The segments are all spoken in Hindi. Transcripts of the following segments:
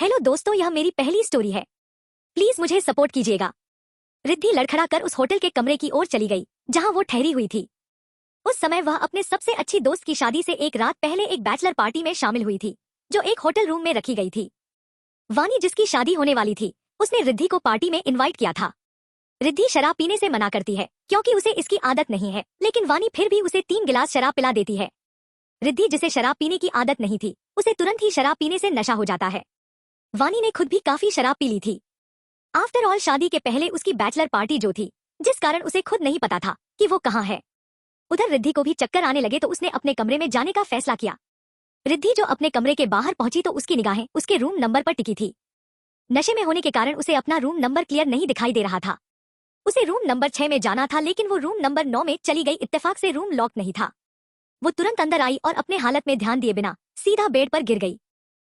हेलो दोस्तों, यह मेरी पहली स्टोरी है। प्लीज मुझे सपोर्ट कीजिएगा। रिद्धि लड़खड़ा कर उस होटल के कमरे की ओर चली गई जहां वो ठहरी हुई थी। उस समय वह अपने सबसे अच्छी दोस्त की शादी से एक रात पहले एक बैचलर पार्टी में शामिल हुई थी जो एक होटल रूम में रखी गई थी। वानी, जिसकी शादी होने वाली थी, उसने रिद्धि को पार्टी में इनवाइट किया था। रिद्धि शराब पीने से मना करती है क्योंकि उसे इसकी आदत नहीं है, लेकिन वानी फिर भी उसे 3 गिलास शराब पिला देती है। रिद्धि, जिसे शराब पीने की आदत नहीं थी, उसे तुरंत ही शराब पीने से नशा हो जाता है। वानी ने खुद भी काफी शराब पी ली थी। आफ्टर ऑल, शादी के पहले उसकी बैचलर पार्टी जो थी, जिस कारण उसे खुद नहीं पता था कि वो कहाँ है। उधर रिद्धि को भी चक्कर आने लगे तो उसने अपने कमरे में जाने का फैसला किया। रिद्धि जो अपने कमरे के बाहर पहुंची तो उसकी निगाहें उसके रूम नंबर पर टिकी थी। नशे में होने के कारण उसे अपना रूम नंबर क्लियर नहीं दिखाई दे रहा था। उसे रूम नंबर 6 में जाना था, लेकिन वो रूम नंबर 9 में चली गई। इत्तेफाक से रूम लॉक नहीं था। वो तुरंत अंदर आई और अपने हालत में ध्यान दिए बिना सीधा बेड पर गिर गई,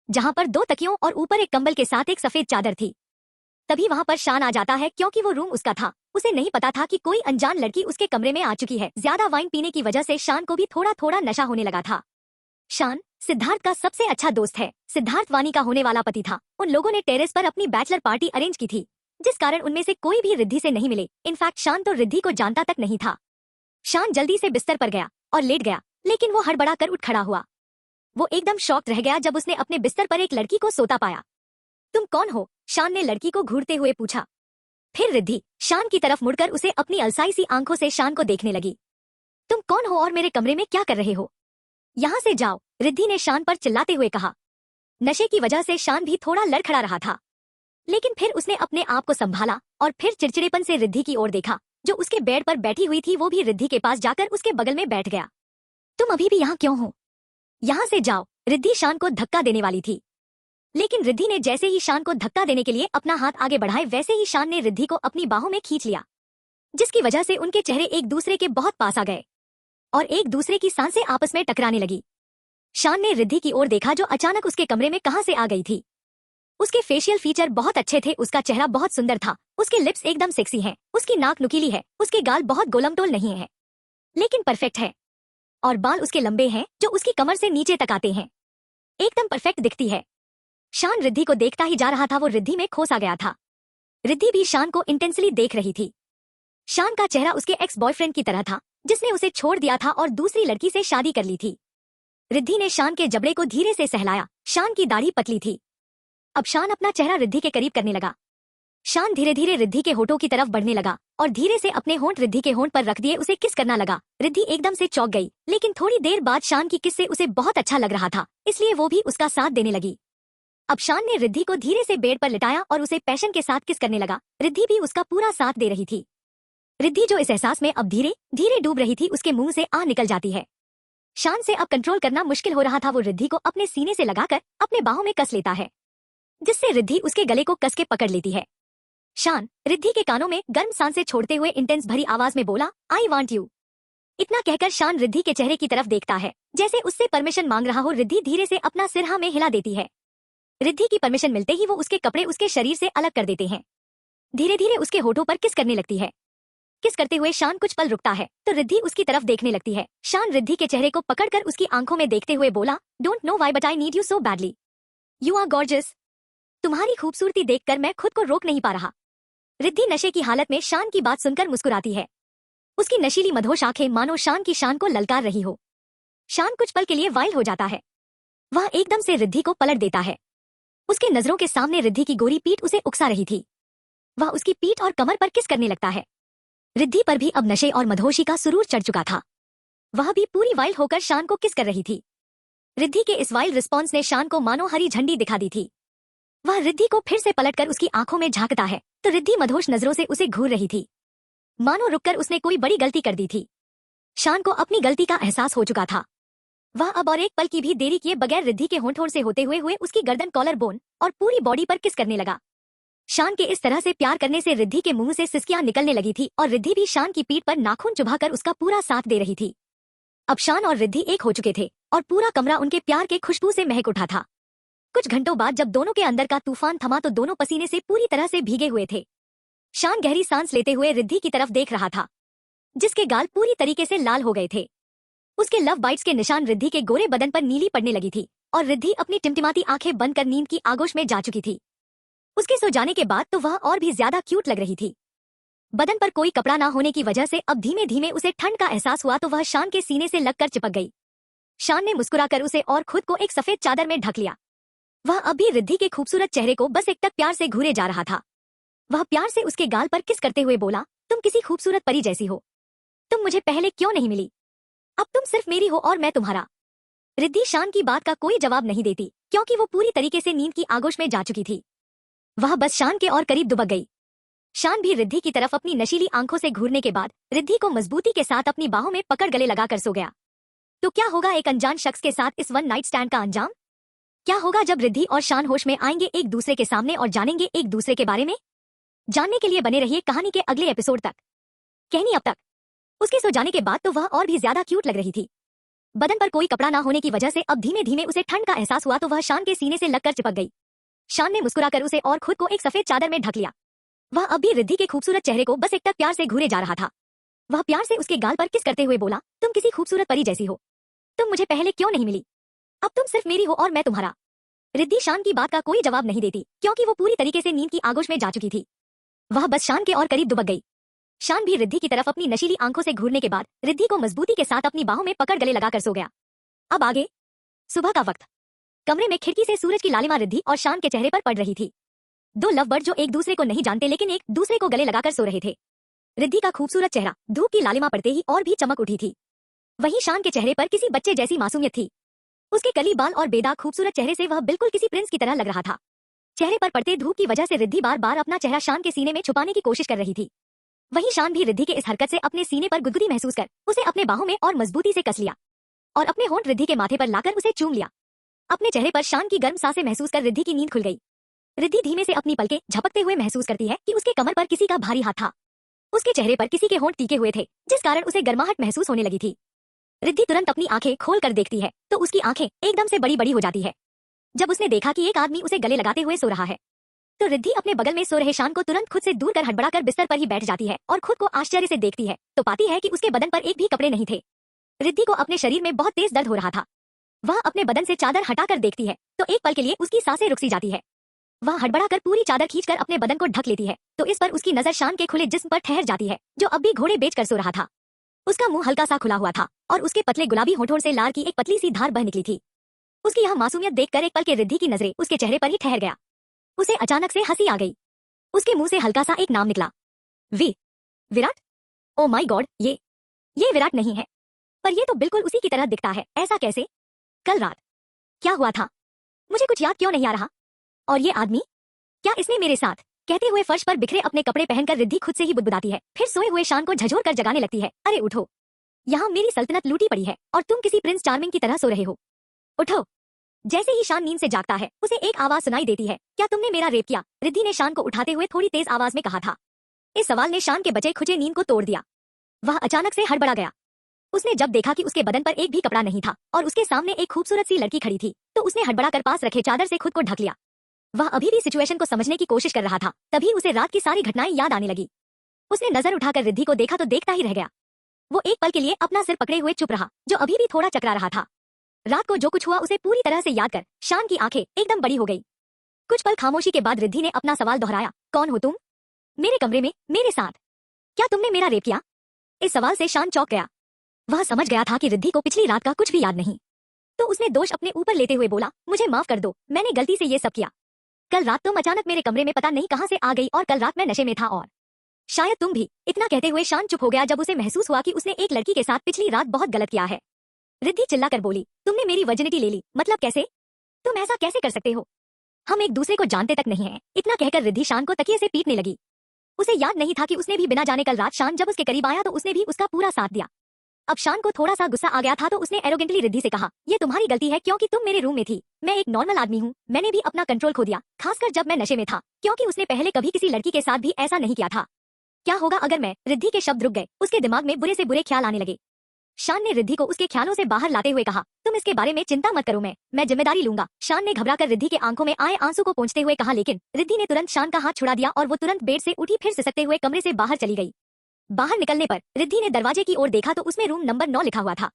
जहां पर 2 तकियों और ऊपर एक कंबल के साथ एक सफेद चादर थी। तभी वहां पर शान आ जाता है क्योंकि वो रूम उसका था। उसे नहीं पता था कि कोई अनजान लड़की उसके कमरे में आ चुकी है। ज्यादा वाइन पीने की वजह से शान को भी थोड़ा थोड़ा नशा होने लगा था। शान सिद्धार्थ का सबसे अच्छा दोस्त है। सिद्धार्थ वानी का होने वाला पति था। उन लोगों ने टेरेस पर अपनी बैचलर पार्टी अरेंज की थी, जिस कारण उनमें से कोई भी रिद्धि से नहीं मिले। इनफैक्ट शान तो रिद्धि को जानता तक नहीं था। शान जल्दी से बिस्तर पर गया और लेट गया, लेकिन वो हड़बड़ा कर उठ खड़ा हुआ। वो एकदम शॉक्ड रह गया जब उसने अपने बिस्तर पर एक लड़की को सोता पाया। तुम कौन हो? शान ने लड़की को घूरते हुए पूछा। फिर रिद्धि शान की तरफ मुड़कर उसे अपनी अलसाई सी आंखों से शान को देखने लगी। तुम कौन हो और मेरे कमरे में क्या कर रहे हो? यहाँ से जाओ, रिद्धि ने शान पर चिल्लाते हुए कहा। नशे की वजह से शान भी थोड़ा लड़खड़ा रहा था, लेकिन फिर उसने अपने आप को संभाला और फिर चिड़चिड़ेपन से रिद्धि की ओर देखा, जो उसके बेड पर बैठी हुई थी। वो भी रिद्धि के पास जाकर उसके बगल में बैठ गया। तुम अभी भी यहाँ क्यों हो? यहाँ से जाओ, रिद्धि शान को धक्का देने वाली थी, लेकिन रिद्धि ने जैसे ही शान को धक्का देने के लिए अपना हाथ आगे बढ़ाए, वैसे ही शान ने रिद्धि को अपनी बाहों में खींच लिया, जिसकी वजह से उनके चेहरे एक दूसरे के बहुत पास आ गए और एक दूसरे की सांसें आपस में टकराने लगी। शान ने रिद्धि की ओर देखा, जो अचानक उसके कमरे में कहां से आ गई थी। उसके फेशियल फीचर बहुत अच्छे थे, उसका चेहरा बहुत सुंदर था, उसके लिप्स एकदम सेक्सी हैं, उसकी नाक नुकीली है, उसके गाल बहुत गोलमटोल नहीं है लेकिन परफेक्ट है, और बाल उसके लंबे हैं जो उसकी कमर से नीचे तक आते हैं। एकदम परफेक्ट दिखती है। शान रिद्धि को देखता ही जा रहा था। वो रिद्धि में खो सा गया था। रिद्धि भी शान को इंटेंसली देख रही थी। शान का चेहरा उसके एक्स बॉयफ्रेंड की तरह था, जिसने उसे छोड़ दिया था और दूसरी लड़की से शादी कर ली थी। रिद्धि ने शान के जबड़े को धीरे से सहलाया। शान की दाढ़ी पतली थी। अब शान अपना चेहरा रिद्धि के करीब करने लगा। शान धीरे धीरे रिद्धि के होठों की तरफ बढ़ने लगा और धीरे से अपने होंठ रिद्धि के होंठ पर रख दिए उसे किस करना लगा। रिद्धि एकदम से चौंक गई, लेकिन थोड़ी देर बाद शान की किस से उसे बहुत अच्छा लग रहा था, इसलिए वो भी उसका साथ देने लगी। अब शान ने रिद्धि को धीरे से बेड पर लिटाया और उसे पैशन के साथ किस करने लगा। रिद्धि भी उसका पूरा साथ दे रही थी। रिद्धि जो इस एहसास में अब धीरे धीरे डूब रही थी, उसके मुंह से आ निकल जाती है। शान से अब कंट्रोल करना मुश्किल हो रहा था। वो रिद्धि को अपने सीने से लगाकर अपने बाहों में कस लेता है, जिससे रिद्धि उसके गले को कस के पकड़ लेती है। शान रिद्धि के कानों में गर्म सांसें छोड़ते हुए इंटेंस भरी आवाज में बोला, आई वांट यू। इतना कहकर शान रिद्धि के चेहरे की तरफ देखता है, जैसे उससे परमिशन मांग रहा हो। रिद्धि धीरे से अपना सिर हाँ में हिला देती है। रिद्धि की परमिशन मिलते ही वो उसके कपड़े उसके शरीर से अलग कर देते हैं। धीरे धीरे उसके होठों पर किस करने लगती है। किस करते हुए शान कुछ पल रुकता है तो रिद्धि उसकी तरफ देखने लगती है। शान रिद्धि के चेहरे को पकड़कर उसकी आंखों में देखते हुए बोला, don't know why but I need you so badly. You are gorgeous. तुम्हारी खूबसूरती देखकर मैं खुद को रोक नहीं पा रहा। रिद्धि नशे की हालत में शान की बात सुनकर मुस्कुराती है। उसकी नशीली मधोश आंखें मानो शान की शान को ललकार रही हो। शान कुछ पल के लिए वाइल्ड हो जाता है। वह एकदम से रिद्धि को पलट देता है। उसके नजरों के सामने रिद्धि की गोरी पीठ उसे उकसा रही थी। वह उसकी पीठ और कमर पर किस करने लगता है। रिद्धि पर भी अब नशे और मधोशी का सुरूर चढ़ चुका था। वह भी पूरी वाइल्ड होकर शान को किस कर रही थी। रिद्धि के इस वाइल्ड रिस्पॉन्स ने शान को मानो हरी झंडी दिखा दी थी। वह रिद्धि को फिर से पलटकर उसकी आंखों में झांकता है तो रिद्धि मधोश नजरों से उसे घूर रही थी, मानो रुककर उसने कोई बड़ी गलती कर दी थी। शान को अपनी गलती का एहसास हो चुका था। वह अब और एक पल की भी देरी किए बगैर रिद्धि के होंठ से होते हुए उसकी गर्दन, कॉलर बोन और पूरी बॉडी पर किस करने लगा। शान के इस तरह से प्यार करने से रिद्धि के मुंह से सिसकियां निकलने लगी थी और रिद्धि भी शान की पीठ पर नाखून चुभाकर उसका पूरा साथ दे रही थी। अब शान और रिद्धि एक हो चुके थे और पूरा कमरा उनके प्यार के खुशबू से महक उठा था। कुछ घंटों बाद जब दोनों के अंदर का तूफान थमा तो दोनों पसीने से पूरी तरह से भीगे हुए थे। शान गहरी सांस लेते हुए रिद्धि की तरफ देख रहा था, जिसके गाल पूरी तरीके से लाल हो गए थे। उसके लव बाइट्स के निशान रिद्धि के गोरे बदन पर नीली पड़ने लगी थी और रिद्धि अपनी टिमटिमाती आंखें बंद कर नींद की आगोश में जा चुकी थी। उसके सो जाने के बाद तो वह और भी ज्यादा क्यूट लग रही थी। बदन पर कोई कपड़ा ना होने की वजह से अब धीमे धीमे उसे ठंड का एहसास हुआ तो वह शान के सीने से लगकर चिपक गई। शान ने मुस्कुराकर उसे और खुद को एक सफेद चादर में ढक लिया। वह अब भी रिद्धि के खूबसूरत चेहरे को बस एकटक प्यार से घूरे जा रहा था। वह प्यार से उसके गाल पर किस करते हुए बोला, तुम किसी खूबसूरत परी जैसी हो। तुम मुझे पहले क्यों नहीं मिली? अब तुम सिर्फ मेरी हो और मैं तुम्हारा। रिद्धि शान की बात का कोई जवाब नहीं देती क्योंकि वो पूरी तरीके से नींद की आगोश में जा चुकी थी। वह बस शान के और करीब दुबक गई। शान भी रिद्धि की तरफ अपनी नशीली आंखों से घूरने के बाद रिद्धि को मजबूती के साथ अपनी बाहों में पकड़ गले लगाकर सो गया। तो क्या होगा एक अनजान शख्स के साथ इस वन नाइट स्टैंड का अंजाम? क्या होगा जब रिद्धि और शान होश में आएंगे एक दूसरे के सामने और जानेंगे एक दूसरे के बारे में? जानने के लिए बने रहिए कहानी के अगले एपिसोड तक। कहनी अब तक उसके सो जाने के बाद तो वह और भी ज्यादा क्यूट लग रही थी। बदन पर कोई कपड़ा ना होने की वजह से अब धीमे धीमे उसे ठंड का एहसास हुआ तो वह शान के सीने से लगकर चिपक गई। शान ने मुस्कुराकर उसे और खुद को एक सफेद चादर में ढक लिया। वह अब भी रिद्धि के खूबसूरत चेहरे को बस एकटक प्यार से घूरे जा रहा था। वह प्यार से उसके गाल पर किस करते हुए बोला, तुम किसी खूबसूरत परी जैसी हो। तुम मुझे पहले क्यों नहीं मिली? अब तुम सिर्फ मेरी हो और मैं तुम्हारा। रिद्धि शान की बात का कोई जवाब नहीं देती क्योंकि वो पूरी तरीके से नींद की आगोश में जा चुकी थी। वह बस शान के और करीब दुबक गई। शान भी रिद्धि की तरफ अपनी नशीली आंखों से घूरने के बाद रिद्धि को मजबूती के साथ अपनी बाहों में पकड़ गले लगाकर सो गया। अब आगे सुबह का वक्त। कमरे में खिड़की से सूरज की लालिमा रिद्धि और शान के चेहरे पर पड़ रही थी। दो लव बर्ड जो एक दूसरे को नहीं जानते लेकिन एक दूसरे को गले लगाकर सो रहे थे। रिद्धि का खूबसूरत चेहरा धूप की लालिमा पड़ते ही और भी चमक उठी थी। वहीं शान के चेहरे पर किसी बच्चे जैसी मासूमियत थी। उसके कली बाल और बेदाग खूबसूरत चेहरे से वह बिल्कुल किसी प्रिंस की तरह लग रहा था। चेहरे पर पड़ते धूप की वजह से रिद्धि बार बार अपना चेहरा शान के सीने में छुपाने की कोशिश कर रही थी। वहीं शान भी रिद्धि के इस हरकत से अपने सीने पर गुदगुदी महसूस कर उसे अपने बाहों में और मजबूती से कस लिया और अपने होंठ रिद्धि के माथे पर लाकर उसे चूम लिया। अपने चेहरे पर शान की गर्म सांसें महसूस कर रिद्धि की नींद खुल गई। रिद्धि धीमे से अपनी पलकें झपकते हुए महसूस करती है कि उसके कमर पर किसी का भारी हाथ था। उसके चेहरे पर किसी के होंठ तीखे हुए थे जिस कारण उसे गर्माहट महसूस होने लगी थी। रिद्धि तुरंत अपनी आंखें खोल कर देखती है तो उसकी आंखें एकदम से बड़ी बड़ी हो जाती है जब उसने देखा कि एक आदमी उसे गले लगाते हुए सो रहा है। तो रिद्धि अपने बगल में सो रहे शान को तुरंत खुद से दूर कर हड़बड़ाकर बिस्तर पर ही बैठ जाती है और खुद को आश्चर्य से देखती है तो पाती है कि उसके बदन पर एक भी कपड़े नहीं थे। रिद्धि को अपने शरीर में बहुत तेज दर्द हो रहा था। वह अपने बदन से चादर हटाकर देखती है तो एक पल के लिए उसकी सांसें रुक सी जाती है। वह हड़बड़ाकर पूरी चादर खींचकर अपने बदन को ढक लेती है तो इस पर उसकी नजर शान के खुले जिस्म पर ठहर जाती है जो अब भी घोड़े बेचकर सो रहा था। उसका मुंह हल्का सा खुला हुआ था और उसके पतले गुलाबी होठों से लार की एक पतली सी धार बह निकली थी। उसकी यह मासूमियत देखकर एक पल के रिद्धि की नजरें उसके चेहरे पर ही ठहर गया। उसे अचानक से हंसी आ गई। उसके मुंह से हल्का सा एक नाम निकला, विराट। ओ माय गॉड, ये विराट नहीं है, पर ये तो बिल्कुल उसी की तरह दिखता है। ऐसा कैसे? कल रात क्या हुआ था? मुझे कुछ याद क्यों नहीं आ रहा? और ये आदमी, क्या इसने मेरे साथ? कहते हुए फर्श पर बिखरे अपने कपड़े पहनकर रिद्धि खुद से ही बुदबुदाती है। फिर सोए हुए शान को झंझोर कर जगाने लगती है। अरे उठो, यहाँ मेरी सल्तनत लूटी पड़ी है और तुम किसी प्रिंस चार्मिंग की तरह सो रहे हो। उठो। जैसे ही शान नींद से जागता है उसे एक आवाज सुनाई देती है, क्या तुमने मेरा रेप किया? रिद्धि ने शान को उठाते हुए थोड़ी तेज आवाज में कहा था। इस सवाल ने शान के बचे खुचे नींद को तोड़ दिया। वह अचानक से हड़बड़ा गया। उसने जब देखा कि उसके बदन पर एक भी कपड़ा नहीं था और उसके सामने एक खूबसूरत सी लड़की खड़ी थी तो उसने हड़बड़ा कर पास रखे चादर से खुद को ढक लिया। वह अभी भी सिचुएशन को समझने की कोशिश कर रहा था। तभी उसे रात की सारी घटनाएं याद आने लगी। उसने नजर उठाकर रिद्धि को देखा तो देखता ही रह गया। वो एक पल के लिए अपना सिर पकड़े हुए चुप रहा जो अभी भी थोड़ा चकरा रहा था। रात को जो कुछ हुआ उसे पूरी तरह से याद कर शान की आंखें एकदम बड़ी हो गई। कुछ पल खामोशी के बाद रिद्धि ने अपना सवाल दोहराया, कौन हो तुम? मेरे कमरे में मेरे साथ, क्या तुमने मेरा रेप किया? इस सवाल से शान चौंक गया। वह समझ गया था कि रिद्धि को पिछली रात का कुछ भी याद नहीं। तो उसने दोष अपने ऊपर लेते हुए बोला, मुझे माफ कर दो, मैंने गलती से ये सब किया। कल रात तुम अचानक मेरे कमरे में पता नहीं कहां से आ गई और कल रात मैं नशे में था और शायद तुम भी। इतना कहते हुए शान चुप हो गया जब उसे महसूस हुआ कि उसने एक लड़की के साथ पिछली रात बहुत गलत किया है। रिद्धि चिल्लाकर बोली, तुमने मेरी वर्जिनिटी ले ली? मतलब कैसे? तुम ऐसा कैसे कर सकते हो? हम एक दूसरे को जानते तक नहीं हैं। इतना कहकर रिद्धि शान को तकिए से पीटने लगी। उसे याद नहीं था कि उसने भी बिना जाने कल रात शान जब उसके करीब आया तो उसने भी उसका पूरा साथ दिया। अब शान को थोड़ा सा गुस्सा आ गया था तो उसने एरोगेंटली रिद्धि से कहा, ये तुम्हारी गलती है क्योंकि तुम मेरे रूम में थी। मैं एक नॉर्मल आदमी हूँ, मैंने भी अपना कंट्रोल खो दिया, खासकर जब मैं नशे में था, क्योंकि उसने पहले कभी किसी लड़की के साथ भी ऐसा नहीं किया था। क्या होगा अगर मैं? रिद्धि के शब्द रुक गए। उसके दिमाग में बुरे से बुरे ख्याल आने लगे। शान ने रिद्धि को उसके ख्यालों से बाहर लाते हुए कहा, तुम इसके बारे में चिंता मत करो, मैं जिम्मेदारी लूंगा। शान ने घबराकर रिद्धि के आंखों में आए आंसू को पोंछते हुए कहा, लेकिन रिद्धि ने तुरंत शान का हाथ छुड़ा दिया और वो तुरंत बेड से उठी फिर सिसकते हुए कमरे से बाहर चली गई। बाहर निकलने पर रिद्धि ने दरवाजे की ओर देखा तो उसमें रूम नंबर 9 लिखा हुआ था।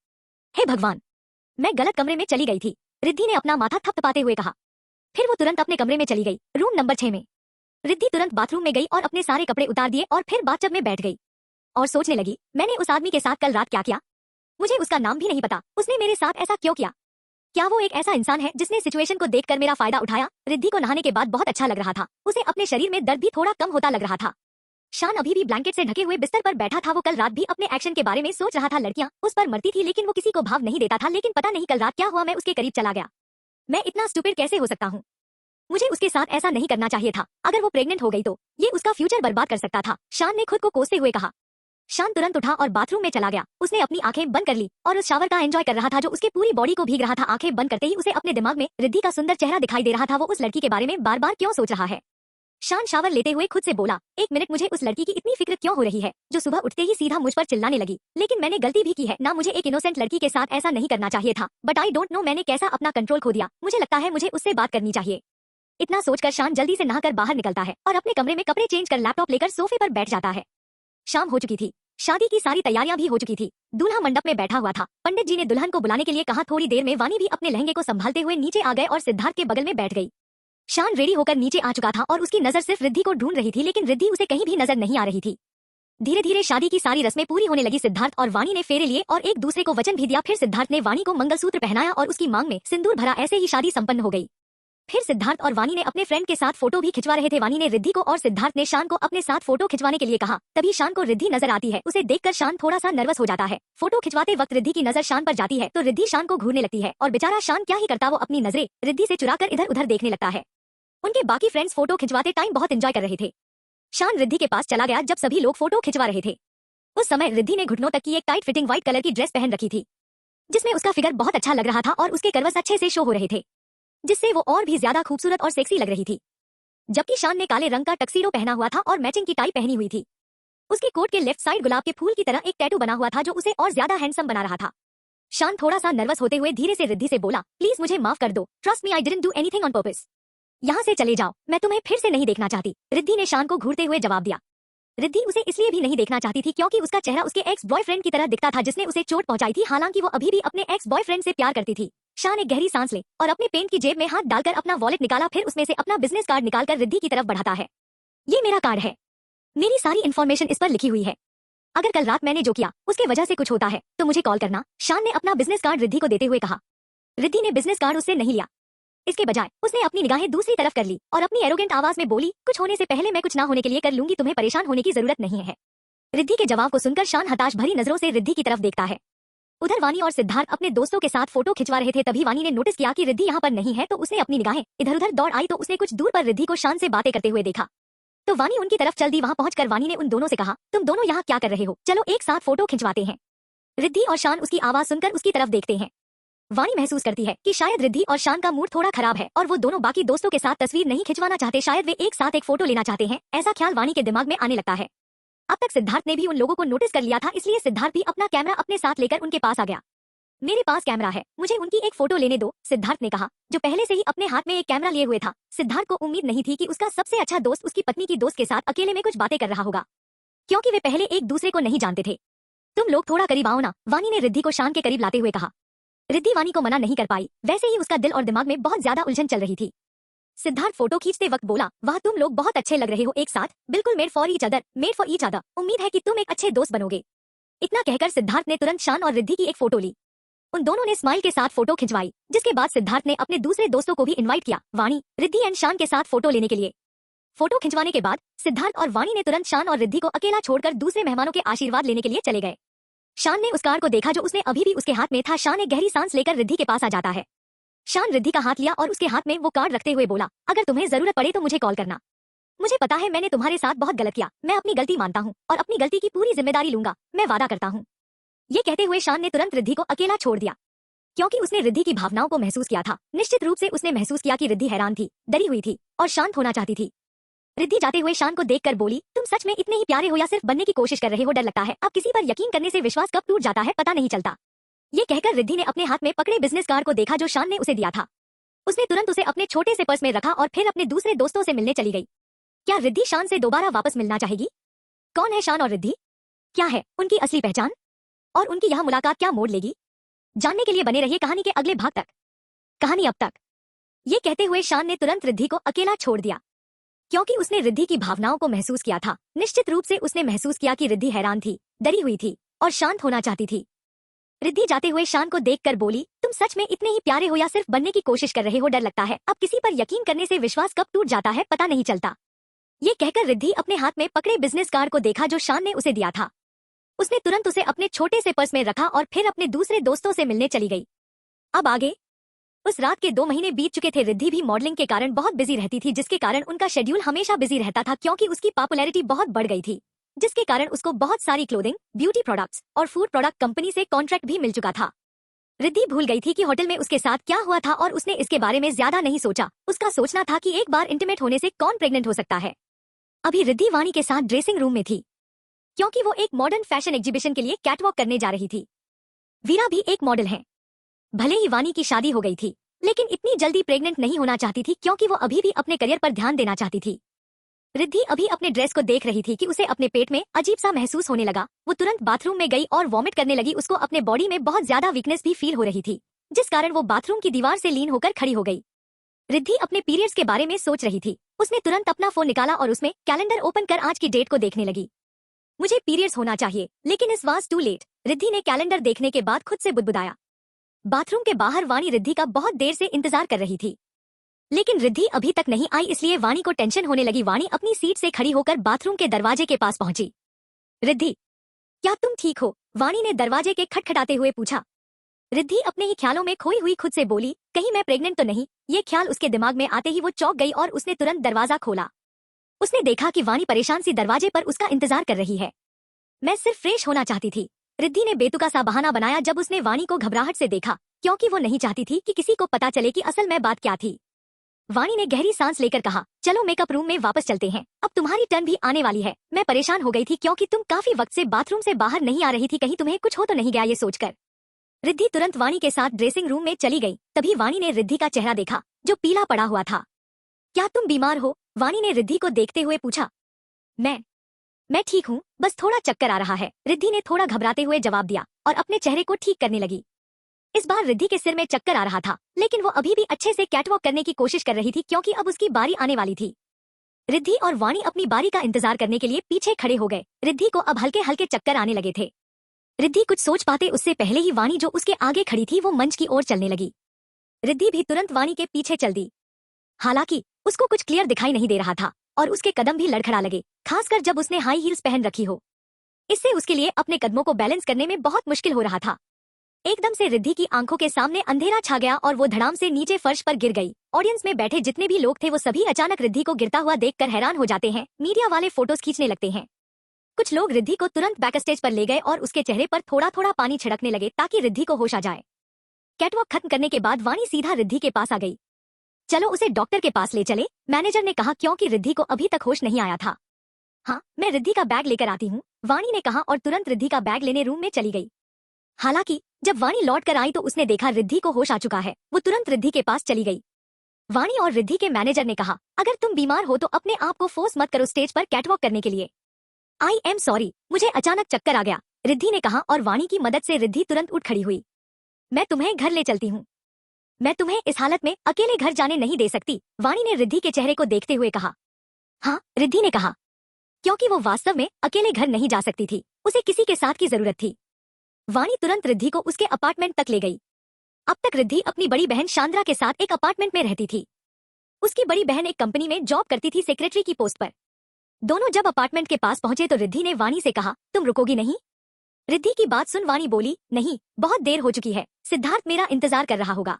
हे भगवान, मैं गलत कमरे में चली गई थी। रिद्धि ने अपना माथा थपथपाते हुए कहा। फिर वो तुरंत अपने कमरे में चली गई, रूम नंबर 6 में। रिद्धि तुरंत बाथरूम में गई और अपने सारे कपड़े उतार दिए और फिर बाथटब में बैठ गई और सोचने लगी, मैंने उस आदमी के साथ कल रात क्या किया? मुझे उसका नाम भी नहीं पता, उसने मेरे साथ ऐसा क्यों किया? क्या वो एक ऐसा इंसान है जिसने सिचुएशन को देखकर मेरा फायदा उठाया? रिद्धि को नहाने के बाद बहुत अच्छा लग रहा था, उसे अपने शरीर में दर्द भी थोड़ा कम होता लग रहा था। शान अभी भी ब्लैंकेट से ढके हुए बिस्तर पर बैठा था। वो कल रात भी अपने एक्शन के बारे में सोच रहा था। लड़कियां उस पर मरती थी लेकिन वो किसी को भाव नहीं देता था। लेकिन पता नहीं कल रात क्या हुआ, मैं उसके करीब चला गया। मैं इतना स्टूपिड कैसे हो सकता हूँ? मुझे उसके साथ ऐसा नहीं करना चाहिए था। अगर वो प्रेग्नेंट हो गई तो ये उसका फ्यूचर बर्बाद कर सकता था, शान ने खुद को कोसते हुए कहा। शान तुरंत उठा और बाथरूम में चला गया। उसने अपनी आंखें बंद कर ली और उस शावर का एंजॉय कर रहा था जो उसके पूरी बॉडी को भीग रहा था। आंखें बंद करते ही उसे अपने दिमाग में रिद्धि का सुंदर चेहरा दिखाई दे रहा था। वो उस लड़की के बारे में बार बार क्यों सोच रहा है? शान शावर लेते हुए खुद से बोला, एक मिनट, मुझे उस लड़की की इतनी फिक्र क्यों हो रही है जो सुबह उठते ही सीधा मुझ पर चिल्लाने लगी? लेकिन मैंने गलती भी की है ना, मुझे एक इनोसेंट लड़की के साथ ऐसा नहीं करना चाहिए था। बट आई डोंट नो मैंने कैसा अपना कंट्रोल खो दिया। मुझे लगता है मुझे उससे बात करनी चाहिए। इतना सोचकर शान जल्दी से नहाकर बाहर निकलता है और अपने कमरे में कपड़े चेंज कर लैपटॉप लेकर सोफे पर बैठ जाता है। शाम हो चुकी थी, शादी की सारी तैयारियां भी हो चुकी थी। दूल्हा मंडप में बैठा हुआ था। पंडित जी ने दुल्हन को बुलाने के लिए कहा। थोड़ी देर में वानी भी अपने लहंगे को संभालते हुए नीचे आ गए और सिद्धार्थ के बगल में बैठ गई। शान रेडी होकर नीचे आ चुका था और उसकी नजर सिर्फ रिद्धि को ढूंढ रही थी, लेकिन रिद्धि उसे कहीं भी नजर नहीं आ रही थी। धीरे धीरे शादी की सारी रस्में पूरी होने लगी। सिद्धार्थ और वाणी ने फेरे लिए और एक दूसरे को वचन भी दिया। फिर सिद्धार्थ ने वाणी को मंगलसूत्र पहनाया और उसकी मांग में सिंदूर भरा। ऐसे ही शादी संपन्न हो गई। फिर सिद्धार्थ और वाणी ने अपने फ्रेंड के साथ फोटो भी खिंचवा रहे थे। वाणी ने रिद्धि को और सिद्धार्थ ने शान को अपने साथ फोटो खिंचवाने के लिए कहा। तभी शान को रिद्धि नजर आती है। उसे देखकर शान थोड़ा सा नर्वस हो जाता है। फोटो खिंचवाते वक्त रिद्धि की नजर शान पर जाती है तो रिद्धि शान को घूरने लगती है और बेचारा शान क्या ही करता, वो अपनी नजरें रिद्धि से चुराकर इधर उधर देखने लगता है। उनके बाकी फ्रेंड्स फोटो खिंचवाते टाइम बहुत एंजॉय कर रहे थे। शान रिद्धि के पास चला गया जब सभी लोग फोटो खिंचवा रहे थे। उस समय रिद्धि ने घुटनों तक की एक टाइट फिटिंग व्हाइट कलर की ड्रेस पहन रखी थी जिसमें उसका फिगर बहुत अच्छा लग रहा था और उसके कर्वस अच्छे से शो हो रहे थे, जिससे वो और भी ज्यादा खूबसूरत और सेक्सी लग रही थी। जबकि शान ने काले रंग का टक्सीडो पहना हुआ था और मैचिंग की टाई पहनी हुई थी। उसके कोट के लेफ्ट साइड गुलाब के फूल की तरह एक टैटू बना हुआ था जो उसे और ज्यादा हैंडसम बना रहा था। शान थोड़ा सा नर्वस होते हुए धीरे से रिद्धि से बोला, प्लीज मुझे माफ कर दो, trust me I didn't do anything on purpose. यहाँ से चले जाओ, मैं तुम्हें फिर से नहीं देखना चाहती। रिद्धि ने शान को घूरते हुए जवाब दिया। रिद्धि उसे इसलिए भी नहीं देखना चाहती थी क्योंकि उसका चेहरा उसके एक्स बॉयफ्रेंड की तरह दिखता था जिसने उसे चोट पहुंचाई थी। हालांकि वो अभी भी अपने एक्स बॉयफ्रेंड से प्यार करती थी। शान एक गहरी सांस ले और अपने पेंट की जेब में हाथ डालकर अपना वॉलेट निकाला। फिर उसमें से अपना बिजनेस कार्ड निकालकर रिद्धि की तरफ बढ़ाता है। ये मेरा कार्ड है, मेरी सारी इन्फॉर्मेशन इस पर लिखी हुई है। अगर कल रात मैंने जो किया उसके वजह से कुछ होता है तो मुझे कॉल करना। शान ने अपना बिजनेस कार्ड रिद्धि को देते हुए कहा। रिद्धि ने बिजनेस कार्ड उससे नहीं लिया। इसके बजाय उसने अपनी निगाहें दूसरी तरफ कर ली और अपनी एरोगेंट आवाज में बोली, कुछ होने से पहले मैं कुछ ना होने के लिए कर लूंगी, तुम्हें परेशान होने की जरूरत नहीं है। रिद्धि के जवाब को सुनकर शान हताश भरी नजरों से रिद्धि की तरफ देखता है। उधर वानी और सिद्धार्थ अपने दोस्तों के साथ फोटो खिंचवा रहे थे। तभी वानी ने नोटिस किया कि रिद्धि यहाँ पर नहीं है तो उसने अपनी निगाहें इधर उधर दौड़ आई तो उसने कुछ दूर पर रिद्धि को शान से बातें करते हुए देखा। तो वानी उनकी तरफ चल दी। वहां पहुंचकर वानी ने उन दोनों से कहा, तुम दोनों यहाँ क्या कर रहे हो, चलो एक साथ फोटो खिंचवाते हैं। रिद्धि और शान उसकी आवाज सुनकर उसकी तरफ देखते हैं। वानी महसूस करती है कि शायद रिद्धि और शान का मूड थोड़ा खराब है और वो दोनों बाकी दोस्तों के साथ तस्वीर नहीं खिंचवाना चाहते। शायद वे एक साथ एक फोटो लेना चाहते हैं, ऐसा ख्याल वानी के दिमाग में आने लगता है। अब तक सिद्धार्थ ने भी उन लोगों को नोटिस कर लिया था, इसलिए सिद्धार्थ भी अपना कैमरा अपने साथ लेकर उनके पास आ गया। मेरे पास कैमरा है, मुझे उनकी एक फोटो लेने दो, सिद्धार्थ ने कहा, जो पहले से ही अपने हाथ में एक कैमरा लिए हुए था। सिद्धार्थ को उम्मीद नहीं थी कि उसका सबसे अच्छा दोस्त उसकी पत्नी की दोस्त के साथ अकेले में कुछ बातें कर रहा होगा, क्योंकि वे पहले एक दूसरे को नहीं जानते थे। तुम लोग थोड़ा करीब आओ ना, वानी ने रिद्धि को शान के करीब लाते हुए कहा। रिद्धि वानी को मना नहीं कर पाई, वैसे ही उसका दिल और दिमाग में बहुत ज्यादा उलझन चल रही थी। सिद्धार्थ फोटो खींचते वक्त बोला, वाह तुम लोग बहुत अच्छे लग रहे हो एक साथ, बिल्कुल made for each other, made for each other. उम्मीद है कि तुम एक अच्छे दोस्त बनोगे। इतना कहकर सिद्धार्थ ने तुरंत शान और रिद्धि की एक फोटो ली। उन दोनों ने स्माइल के साथ फोटो खिंचवाई, जिसके बाद सिद्धार्थ ने अपने दूसरे दोस्तों को भी इनवाइट किया, वाणी, रिद्धि एंड शान के साथ फोटो लेने के लिए। फोटो खिंचवाने के बाद सिद्धार्थ और वाणी ने तुरंत शान और रिद्धि को अकेला छोड़कर दूसरे मेहमानों के आशीर्वाद लेने के लिए चले गए। शान ने उस कार्ड को देखा जो उसने अभी भी उसके हाथ में था। शान एक गहरी सांस लेकर रिद्धि के पास आ जाता है। शान रिद्धि का हाथ लिया और उसके हाथ में वो कार्ड रखते हुए बोला, अगर तुम्हें जरूरत पड़े तो मुझे कॉल करना। मुझे पता है मैंने तुम्हारे साथ बहुत गलत किया, मैं अपनी गलती मानता हूँ और अपनी गलती की पूरी जिम्मेदारी लूंगा, मैं वादा करता हूँ। ये कहते हुए शान ने तुरंत रिद्धि को अकेला छोड़ दिया, क्योंकि उसने रिद्धि की भावनाओं को महसूस किया था। निश्चित रूप से उसने महसूस किया कि रिद्धि हैरान थी, डरी हुई थी और शांत होना चाहती थी। रिद्धि जाते हुए शान को देखकर बोली, तुम सच में इतने ही प्यारे हो या सिर्फ बनने की कोशिश कर रहे हो? डर लगता है, अब किसी पर यकीन करने से विश्वास कब टूट जाता है पता नहीं चलता। ये कहकर रिद्धि ने अपने हाथ में पकड़े बिजनेस कार्ड को देखा जो शान ने उसे दिया था। उसने तुरंत उसे अपने छोटे से पर्स में रखा और फिर अपने दूसरे दोस्तों से मिलने चली गई। क्या रिद्धि शान से दोबारा वापस मिलना चाहेगी? कौन है शान और रिद्धि? क्या है उनकी असली पहचान? और उनकी यह मुलाकात क्या मोड़ लेगी? जानने के लिए बने रहिए कहानी के अगले भाग तक। कहानी अब तक। ये कहते हुए शान ने तुरंत रिद्धि को अकेला छोड़ दिया, क्योंकि उसने रिद्धि की भावनाओं को महसूस किया था। निश्चित रूप से उसने महसूस किया कि रिद्धि हैरान थी, डरी हुई थी और शांत होना चाहती थी। रिद्धि जाते हुए शान को देखकर बोली, तुम सच में इतने ही प्यारे हो या सिर्फ बनने की कोशिश कर रहे हो? डर लगता है। अब किसी पर यकीन करने से विश्वास कब टूट जाता है पता नहीं चलता। ये कहकर रिद्धि अपने हाथ में पकड़े बिजनेस कार्ड को देखा जो शान ने उसे दिया था। उसने तुरंत उसे अपने छोटे से पर्स में रखा और फिर अपने दूसरे दोस्तों से मिलने चली गई। अब आगे। उस रात के 2 महीने बीत चुके थे। रिद्धि भी मॉडलिंग के कारण बहुत बिजी रहती थी, जिसके कारण उनका शेड्यूल हमेशा बिजी रहता था, क्योंकि उसकी पॉपुलैरिटी बहुत बढ़ गई थी, जिसके कारण उसको बहुत सारी क्लोथिंग, ब्यूटी प्रोडक्ट्स और फूड प्रोडक्ट कंपनी से कॉन्ट्रैक्ट भी मिल चुका था। रिद्धि भूल गई थी कि होटल में उसके साथ क्या हुआ था और उसने इसके बारे में ज्यादा नहीं सोचा। उसका सोचना था कि एक बार इंटीमेट होने से कौन प्रेग्नेंट हो सकता है। अभी रिद्धि वाणी के साथ ड्रेसिंग रूम में थी, क्योंकि वो एक मॉडर्न फैशन एग्जीबिशन के लिए कैटवॉक करने जा रही थी। वीरा भी एक मॉडल है। भले ही वाणी की शादी हो गई थी, लेकिन इतनी जल्दी प्रेग्नेंट नहीं होना चाहती थी, क्योंकि वो अभी भी अपने करियर पर ध्यान देना चाहती थी। रिद्धि अभी अपने ड्रेस को देख रही थी कि उसे अपने पेट में अजीब सा महसूस होने लगा। वो तुरंत बाथरूम में गई और वॉमिट करने लगी। उसको अपने बॉडी में बहुत ज्यादा वीकनेस भी फील हो रही थी, जिस कारण वो बाथरूम की दीवार से लीन होकर खड़ी हो गई। रिद्धि अपने पीरियड्स के बारे में सोच रही थी। उसने तुरंत अपना फोन निकाला और उसमें कैलेंडर ओपन कर आज की डेट को देखने लगी। मुझे पीरियड्स होना चाहिए, लेकिन इस वाज टू लेट। रिद्धि ने कैलेंडर देखने के बाद खुद से बुदबुदाया। बाथरूम के बाहर वाणी रिद्धि का बहुत देर से इंतजार कर रही थी, लेकिन रिद्धि अभी तक नहीं आई, इसलिए वाणी को टेंशन होने लगी। वाणी अपनी सीट से खड़ी होकर बाथरूम के दरवाजे के पास पहुंची। रिद्धि, क्या तुम ठीक हो? वाणी ने दरवाजे के खटखटाते हुए पूछा। रिद्धि अपने ही ख्यालों में खोई हुई खुद से बोली, कहीं मैं प्रेग्नेंट तो नहीं? ये ख्याल उसके दिमाग में आते ही वो चौंक गई और उसने तुरंत दरवाजा खोला। उसने देखा कि वाणी परेशान सी दरवाजे पर उसका इंतजार कर रही है। मैं सिर्फ फ्रेश होना चाहती थी। रिद्धि ने बेतुका सा बहाना बनाया जब उसने वाणी को घबराहट से देखा, क्योंकि वो नहीं चाहती थी कि किसी को पता चले कि असल में बात क्या थी। वाणी ने गहरी सांस लेकर कहा, चलो मेकअप रूम में वापस चलते हैं, अब तुम्हारी टर्न भी आने वाली है। मैं परेशान हो गई थी क्योंकि तुम काफी वक्त से बाथरूम से बाहर नहीं आ रही थी, कहीं तुम्हें कुछ हो तो नहीं गया ये सोचकर। रिद्धि तुरंत वाणी के साथ ड्रेसिंग रूम में चली गई। तभी वाणी ने रिद्धि का चेहरा देखा, जो पीला पड़ा हुआ था। क्या तुम बीमार हो? वाणी ने रिद्धि को देखते हुए पूछा। मैं ठीक हूँ, बस थोड़ा चक्कर आ रहा है, रिद्धि ने थोड़ा घबराते हुए जवाब दिया और अपने चेहरे को ठीक करने लगी। इस बार रिद्धि के सिर में चक्कर आ रहा था, लेकिन वो अभी भी अच्छे से कैटवॉक करने की कोशिश कर रही थी, क्योंकि अब उसकी बारी आने वाली थी। रिद्धि और वाणी अपनी बारी का इंतजार करने के लिए पीछे खड़े हो गए। रिद्धि को अब हल्के हल्के चक्कर आने लगे थे। रिद्धि कुछ सोच पाते उससे पहले ही वाणी जो उसके आगे खड़ी थी वो मंच की ओर चलने लगी। रिद्धि भी तुरंत वाणी के पीछे चल दी। हालांकि उसको कुछ क्लियर दिखाई नहीं दे रहा था और उसके कदम भी लड़खड़ा लगे, खासकर जब उसने हाई हील्स पहन रखी हो। इससे उसके लिए अपने कदमों को बैलेंस करने में बहुत मुश्किल हो रहा था। एकदम से रिद्धि की आंखों के सामने अंधेरा छा गया और वो धड़ाम से नीचे फर्श पर गिर गई। ऑडियंस में बैठे जितने भी लोग थे वो सभी अचानक रिद्धि को गिरता हुआ देखकर हैरान हो जाते हैं। मीडिया वाले फोटोज खींचने लगते हैं। कुछ लोग रिद्धि को तुरंत बैक स्टेज पर ले गए और उसके चेहरे पर थोड़ा थोड़ा पानी छिड़कने लगे ताकि रिद्धि को होश आ जाए। कैटवॉक खत्म करने के बाद वाणी सीधा रिद्धि के पास आ गई। चलो उसे डॉक्टर के पास ले चले, मैनेजर ने कहा, क्योंकि रिद्धि को अभी तक होश नहीं आया था। हाँ, मैं रिद्धि का बैग लेकर आती हूँ, वाणी ने कहा और तुरंत रिद्धि का बैग लेने रूम में चली गई। हालांकि जब वाणी लौट कर आई तो उसने देखा रिद्धि को होश आ चुका है। वो तुरंत रिद्धि के पास चली गई। वाणी और रिद्धि के मैनेजर ने कहा, अगर तुम बीमार हो तो अपने आप को फोर्स मत करो स्टेज पर कैटवॉक करने के लिए। आई एम सॉरी, मुझे अचानक चक्कर आ गया, रिद्धि ने कहा और वाणी की मदद से रिद्धि तुरंत उठ खड़ी हुई। मैं तुम्हें घर ले चलती हूँ, मैं तुम्हें इस हालत में अकेले घर जाने नहीं दे सकती, वाणी ने रिद्धि के चेहरे को देखते हुए कहा। हाँ, रिद्धि ने कहा, क्योंकि वो वास्तव में अकेले घर नहीं जा सकती थी, उसे किसी के साथ की जरूरत थी। वाणी तुरंत रिद्धि को उसके अपार्टमेंट तक ले गई। अब तक रिद्धि अपनी बड़ी बहन शांद्रा के साथ एक अपार्टमेंट में रहती थी। उसकी बड़ी बहन एक कंपनी में जॉब करती थी, सेक्रेटरी की पोस्ट पर। दोनों जब अपार्टमेंट के पास पहुंचे तो रिद्धि ने वाणी से कहा, तुम रुकोगी नहीं? रिद्धि की बात सुन वाणी बोली, नहीं, बहुत देर हो चुकी है, सिद्धार्थ मेरा इंतजार कर रहा होगा।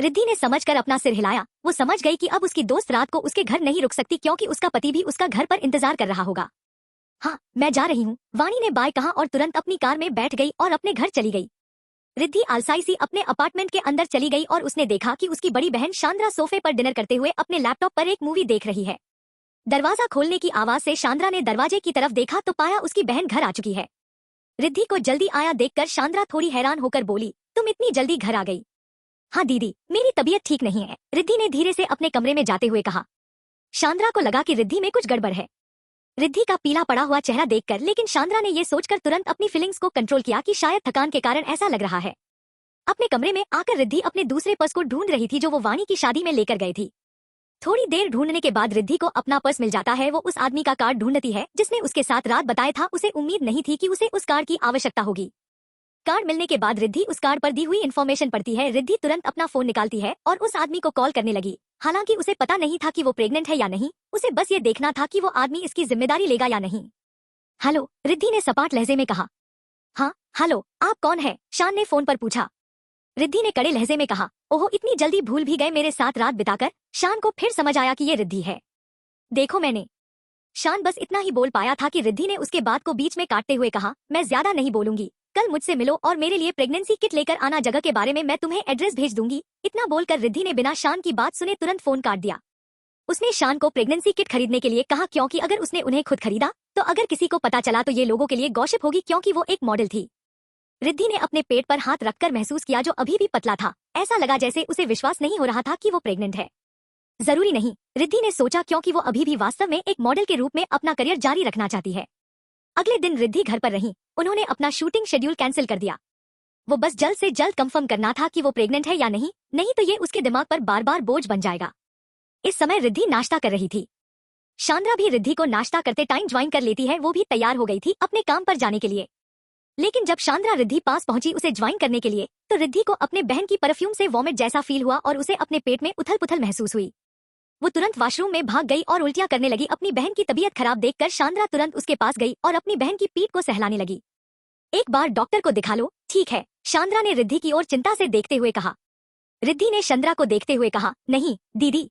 रिद्धि ने समझकर अपना सिर हिलाया। वो समझ गई कि अब उसकी दोस्त रात को उसके घर नहीं रुक सकती, क्योंकि उसका पति भी उसका घर पर इंतजार कर रहा होगा। हाँ, मैं जा रही हूँ, वाणी ने बाय कहा और तुरंत अपनी कार में बैठ गई और अपने घर चली गई। रिद्धि आलसाई सी अपने अपार्टमेंट के अंदर चली गई और उसने देखा कि उसकी बड़ी बहन शांद्रा सोफे पर डिनर करते हुए अपने लैपटॉप पर एक मूवी देख रही है। दरवाजा खोलने की आवाज से शांद्रा ने दरवाजे की तरफ देखा तो पाया उसकी बहन घर आ चुकी है। रिद्धि को जल्दी आया देखकर शांद्रा थोड़ी हैरान होकर बोली, तुम इतनी जल्दी घर आ गई? हाँ दीदी, मेरी तबीयत ठीक नहीं है, रिद्धि ने धीरे से अपने कमरे में जाते हुए कहा। शांद्रा को लगा कि रिद्धि में कुछ गड़बड़ है। रिद्धि का पीला पड़ा हुआ चेहरा देखकर, लेकिन शांद्रा ने यह सोचकर तुरंत अपनी फीलिंग्स को कंट्रोल किया कि शायद थकान के कारण ऐसा लग रहा है। अपने कमरे में आकर रिद्धि अपने दूसरे पर्स को ढूंढ रही थी जो वो वाणी की शादी में लेकर गए थी। थोड़ी देर ढूंढने के बाद रिद्धि को अपना पर्स मिल जाता है। वो उस आदमी का कार्ड ढूंढती है जिसने उसके साथ रात बताया था। उसे उम्मीद नहीं थी कि उसे उस कार्ड की आवश्यकता होगी। कार्ड मिलने के बाद रिद्धि उस कार्ड पर दी हुई इन्फॉर्मेशन पढ़ती है। रिद्धि तुरंत अपना फोन निकालती है और उस आदमी को कॉल करने लगी। हालांकि उसे पता नहीं था कि वो प्रेग्नेंट है या नहीं, उसे बस ये देखना था कि वो आदमी इसकी जिम्मेदारी लेगा या नहीं। हेलो, रिद्धि ने सपाट लहजे में कहा। हाँ हेलो, आप कौन है? शान ने फोन पर पूछा। रिद्धि ने कड़े लहजे में कहा, ओहो, इतनी जल्दी भूल भी गए मेरे साथ रात बिताकर। शान को फिर समझ आया कि ये रिद्धि है। देखो मैंने। शान बस इतना ही बोल पाया था कि रिद्धि ने उसके बात को बीच में काटते हुए कहा, मैं ज्यादा नहीं बोलूंगी, कल मुझसे मिलो और मेरे लिए प्रेगनेंसी किट लेकर आना। जगह के बारे में मैं तुम्हें एड्रेस भेज दूंगी। इतना बोलकर रिद्धि ने बिना शान की बात सुने तुरंत फोन काट दिया। उसने शान को प्रेगनेंसी किट खरीदने के लिए कहा क्योंकि अगर उसने उन्हें खुद खरीदा तो अगर किसी को पता चला तो ये लोगों के लिए गॉसिप होगी क्योंकि वो एक मॉडल थी। रिद्धि ने अपने पेट पर हाथ रखकर महसूस किया जो अभी भी पतला था। ऐसा लगा जैसे उसे विश्वास नहीं हो रहा था कि वो प्रेग्नेंट है। जरूरी नहीं, रिद्धि ने सोचा, क्योंकि वो अभी भी वास्तव में एक मॉडल के रूप में अपना करियर जारी रखना चाहती है। अगले दिन रिद्धि घर पर रही। उन्होंने अपना शूटिंग शेड्यूल कैंसिल कर दिया। वो बस जल्द से जल्द कंफर्म करना था कि वो प्रेग्नेंट है या नहीं, नहीं तो ये उसके दिमाग पर बार बार बोझ बन जाएगा। इस समय रिद्धि नाश्ता कर रही थी। शांद्रा भी रिद्धि को नाश्ता करते टाइम ज्वाइन कर लेती है। वो भी तैयार हो गई थी अपने काम पर जाने के लिए। लेकिन जब शांद्रा रिद्धि पास पहुंची उसे ज्वाइन करने के लिए, तो रिद्धि को अपने बहन की परफ्यूम से वॉमिट जैसा फील हुआ और उसे अपने पेट में उथल पुथल महसूस हुई। वो तुरंत वॉशरूम में भाग गई और उल्टियां करने लगी। अपनी बहन की तबीयत खराब देखकर शांद्रा तुरंत उसके पास गई और अपनी बहन की पीठ को सहलाने लगी। एक बार डॉक्टर को दिखा लो। ठीक है, शांद्रा ने रिद्धि की ओर चिंता से देखते हुए कहा। रिद्धि ने शांद्रा को देखते हुए कहा, नहीं दीदी,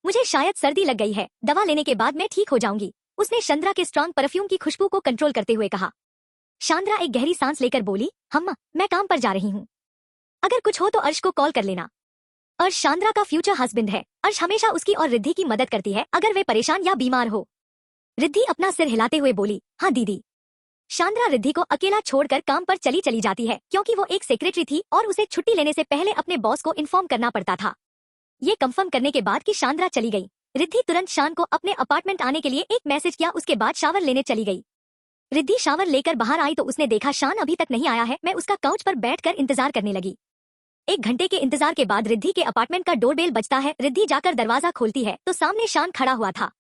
मुझे शायद सर्दी लग गई है, दवा लेने के बाद मैं ठीक हो जाऊंगी। उसने शांद्रा के स्ट्रॉन्ग परफ्यूम की खुशबू को कंट्रोल करते हुए कहा। शांद्रा एक गहरी सांस लेकर बोली, हम्मा, मैं काम पर जा रही हूँ। अगर कुछ हो तो अर्श को कॉल कर लेना। अर्श शांद्रा का फ्यूचर हस्बैंड है। अर्श हमेशा उसकी और रिद्धि की मदद करती है अगर वे परेशान या बीमार हो। रिद्धि अपना सिर हिलाते हुए बोली, हाँ दीदी। शांद्रा रिद्धि को अकेला छोड़कर काम पर चली जाती है क्योंकि वो एक सेक्रेटरी थी और उसे छुट्टी लेने से पहले अपने बॉस को इन्फॉर्म करना पड़ता था। ये कंफर्म करने के बाद कि शांद्रा चली गई, रिद्धि तुरंत शान को अपने अपार्टमेंट आने के लिए एक मैसेज किया। उसके बाद शावर लेने चली गई। रिद्धि शावर लेकर बाहर आई तो उसने देखा शान अभी तक नहीं आया है। मैं उसका काउच पर बैठकर इंतजार करने लगी। 1 घंटे के इंतजार के बाद रिद्धि के अपार्टमेंट का डोरबेल बजता है। रिद्धि जाकर दरवाजा खोलती है तो सामने शान खड़ा हुआ था।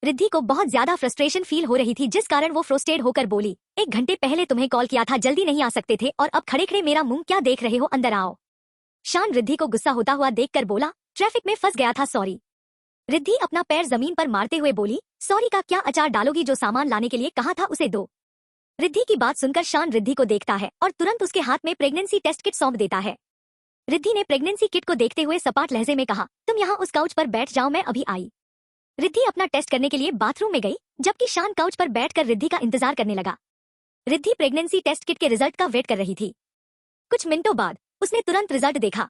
रिद्धि को बहुत ज्यादा फ्रस्ट्रेशन फील हो रही थी, जिस कारण वो फ्रस्ट्रेट होकर बोली, 1 घंटे पहले तुम्हें कॉल किया था, जल्दी नहीं आ सकते थे और अब खड़े खड़े मेरा मुंह क्या देख रहे हो, अंदर आओ। शान रिद्धि को गुस्सा होता हुआ देखकर बोला, ट्रैफिक में फंस गया था, सॉरी। रिद्धि अपना पैर जमीन पर मारते हुए बोली, सॉरी का क्या, अचार डालोगी, जो सामान लाने के लिए कहा था उसे दो। रिद्धि की बात सुनकर शान रिद्धि को देखता है और तुरंत उसके हाथ में प्रेगनेंसी टेस्ट किट सौंप देता है। रिद्धि ने प्रेगनेंसी किट को देखते हुए सपाट लहजे में कहा, तुम यहाँ उस काउच पर बैठ जाओ, मैं अभी आई। रिद्धि अपना टेस्ट करने के लिए बाथरूम में गई, जबकि शान काउच पर बैठकर रिद्धि का इंतजार करने लगा। रिद्धि प्रेगनेंसी टेस्ट किट के रिजल्ट का वेट कर रही थी। कुछ मिनटों बाद उसने तुरंत रिजल्ट देखा।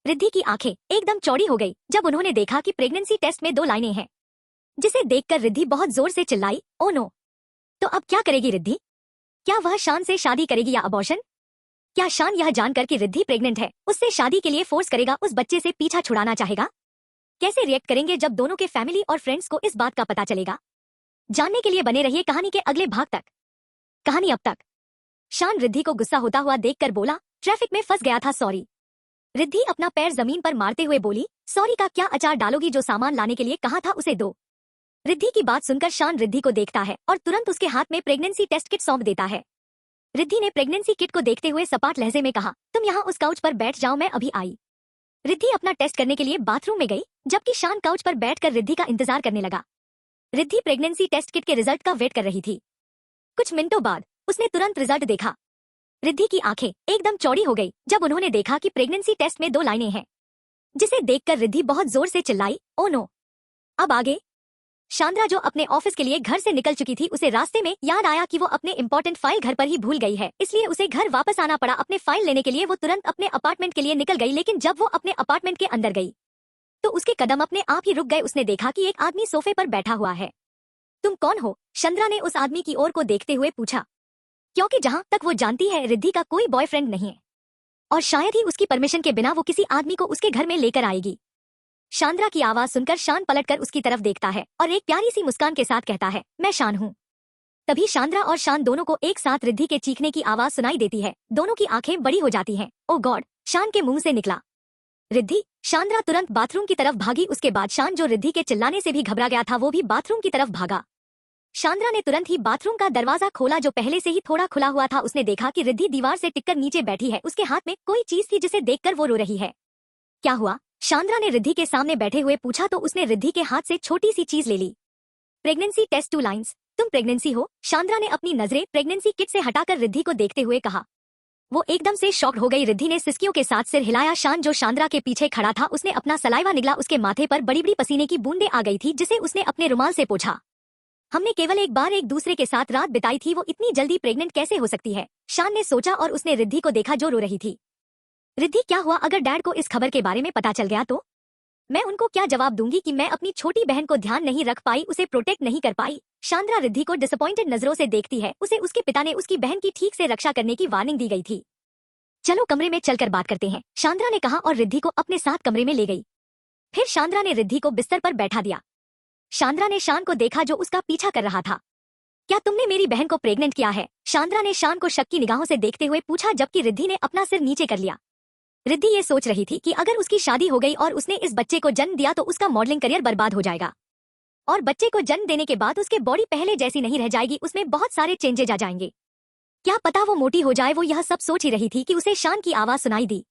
रिद्धि की आंखें एकदम चौड़ी हो गई जब उन्होंने देखा कि प्रेगनेंसी टेस्ट में 2 लाइनें हैं, जिसे देखकर रिद्धि बहुत जोर से चिल्लाई, ओ नो। तो अब क्या करेगी रिद्धि? क्या वह शान से शादी करेगी या अबॉर्शन? क्या शान यह जानकर कि रिद्धि प्रेग्नेंट है उससे शादी के लिए फोर्स करेगा, उस बच्चे से पीछा छुड़ाना चाहेगा? कैसे रिएक्ट करेंगे जब दोनों के फैमिली और फ्रेंड्स को इस बात का पता चलेगा? जानने के लिए बने रहिए कहानी के अगले भाग तक। कहानी अब तक। शान रिद्धि को गुस्सा होता हुआ देखकर बोला, ट्रैफिक में फंस गया था, सॉरी। रिद्धि अपना पैर जमीन पर मारते हुए बोली, सॉरी का क्या, अचार डालोगी, जो सामान लाने के लिए कहा था उसे दो। रिद्धि की बात सुनकर शान रिद्धि को देखता है और तुरंत उसके हाथ में प्रेगनेंसी टेस्ट किट सौंप देता है। रिद्धि ने प्रेगनेंसी किट को देखते हुए सपाट लहजे में कहा, तुम यहाँ उस काउच पर बैठ जाओ, मैं अभी आई। रिद्धि अपना टेस्ट करने के लिए बाथरूम में गई, जबकि शान काउच पर बैठकर रिद्धि का इंतजार करने लगा। रिद्धि प्रेगनेंसी टेस्ट किट के रिजल्ट का वेट कर रही थी। कुछ मिनटों बाद उसने तुरंत रिजल्ट देखा। रिद्धि की आंखें एकदम चौड़ी हो गई जब उन्होंने देखा कि प्रेगनेंसी टेस्ट में 2 लाइनें हैं, जिसे देखकर रिद्धि बहुत जोर से चिल्लाई, ओ नो। अब आगे। शांद्रा जो अपने ऑफिस के लिए घर से निकल चुकी थी, उसे रास्ते में याद आया कि वो अपने इंपॉर्टेंट फाइल घर पर ही भूल गई है, इसलिए उसे घर वापस आना पड़ा अपने फाइल लेने के लिए। वो तुरंत अपने अपार्टमेंट के लिए निकल गई, लेकिन जब वो अपने अपार्टमेंट के अंदर गई तो उसके कदम अपने आप ही रुक गए। उसने देखा कि एक आदमी सोफे पर बैठा हुआ है। तुम कौन हो? शांद्रा ने उस आदमी की ओर को देखते हुए पूछा, क्योंकि जहां तक वो जानती है रिद्धि का कोई बॉयफ्रेंड नहीं है और शायद ही उसकी परमिशन के बिना वो किसी आदमी को उसके घर में लेकर आएगी। शांद्रा की आवाज सुनकर शान पलटकर उसकी तरफ देखता है और एक प्यारी सी मुस्कान के साथ कहता है, मैं शान हूँ। तभी शांद्रा और शान दोनों को एक साथ रिद्धि के चीखने की आवाज सुनाई देती है। दोनों की आंखें बड़ी हो जाती हैं। ओ गॉड, शान के मुंह से निकला। रिद्धि। शांद्रा तुरंत बाथरूम की तरफ भागी। उसके बाद शान, जो रिद्धि के चिल्लाने से भी घबरा गया था, वो भी बाथरूम की तरफ भागा। शांद्रा ने तुरंत ही बाथरूम का दरवाजा खोला, जो पहले से ही थोड़ा खुला हुआ था। उसने देखा कि रिद्धि दीवार से टिककर नीचे बैठी है। उसके हाथ में कोई चीज थी जिसे देखकर वो रो रही है। क्या हुआ? शांद्रा ने रिद्धि के सामने बैठे हुए पूछा तो उसने रिद्धि के हाथ से छोटी सी चीज ले ली। Pregnancy test 2 lines. तुम प्रेगनेंसी हो? शांद्रा ने अपनी नजरें प्रेगनेंसी किट से हटाकर रिद्धि को देखते हुए कहा। वो एकदम से शॉक्ड हो गई। रिद्धि ने सिसकियों के साथ सिर हिलाया। शान, जो शांद्रा के पीछे खड़ा था, उसने अपना सलाइवा निगला। उसके माथे पर बड़ी बड़ी पसीने की बूंदें आ गई थी, जिसे उसने अपने रुमाल से पोंछा। हमने केवल एक बार एक दूसरे के साथ रात बिताई थी, वो इतनी जल्दी प्रेग्नेंट कैसे हो सकती है? शान ने सोचा और उसने रिद्धि को देखा जो रो रही थी। रिद्धि, क्या हुआ अगर डैड को इस खबर के बारे में पता चल गया तो? मैं उनको क्या जवाब दूंगी कि मैं अपनी छोटी बहन को ध्यान नहीं रख पाई, उसे प्रोटेक्ट नहीं कर पाई? शांद्रा रिद्धि को डिसअपॉइंटेड नजरों से देखती है। उसे उसके पिता ने उसकी बहन की ठीक से रक्षा करने की वार्निंग दी गई थी। चलो कमरे में चलकर बात करते हैं, शांद्रा ने कहा और रिद्धि को अपने साथ कमरे में ले गई। फिर शांद्रा ने रिद्धि को बिस्तर पर बैठा दिया। शांद्रा ने शान को देखा जो उसका पीछा कर रहा था। क्या तुमने मेरी बहन को प्रेग्नेंट किया है? शांद्रा ने शान को शक की निगाहों से देखते हुए पूछा, जबकि रिद्धि ने अपना सिर नीचे कर लिया। रिद्धि ये सोच रही थी कि अगर उसकी शादी हो गई और उसने इस बच्चे को जन्म दिया तो उसका मॉडलिंग करियर बर्बाद हो जाएगा, और बच्चे को जन्म देने के बाद उसके बॉडी पहले जैसी नहीं रह जाएगी, उसमें बहुत सारे चेंजेज आ जाएंगे। क्या पता वो मोटी हो जाए। वो यह सब सोच ही रही थी कि उसे शान की आवाज सुनाई दी।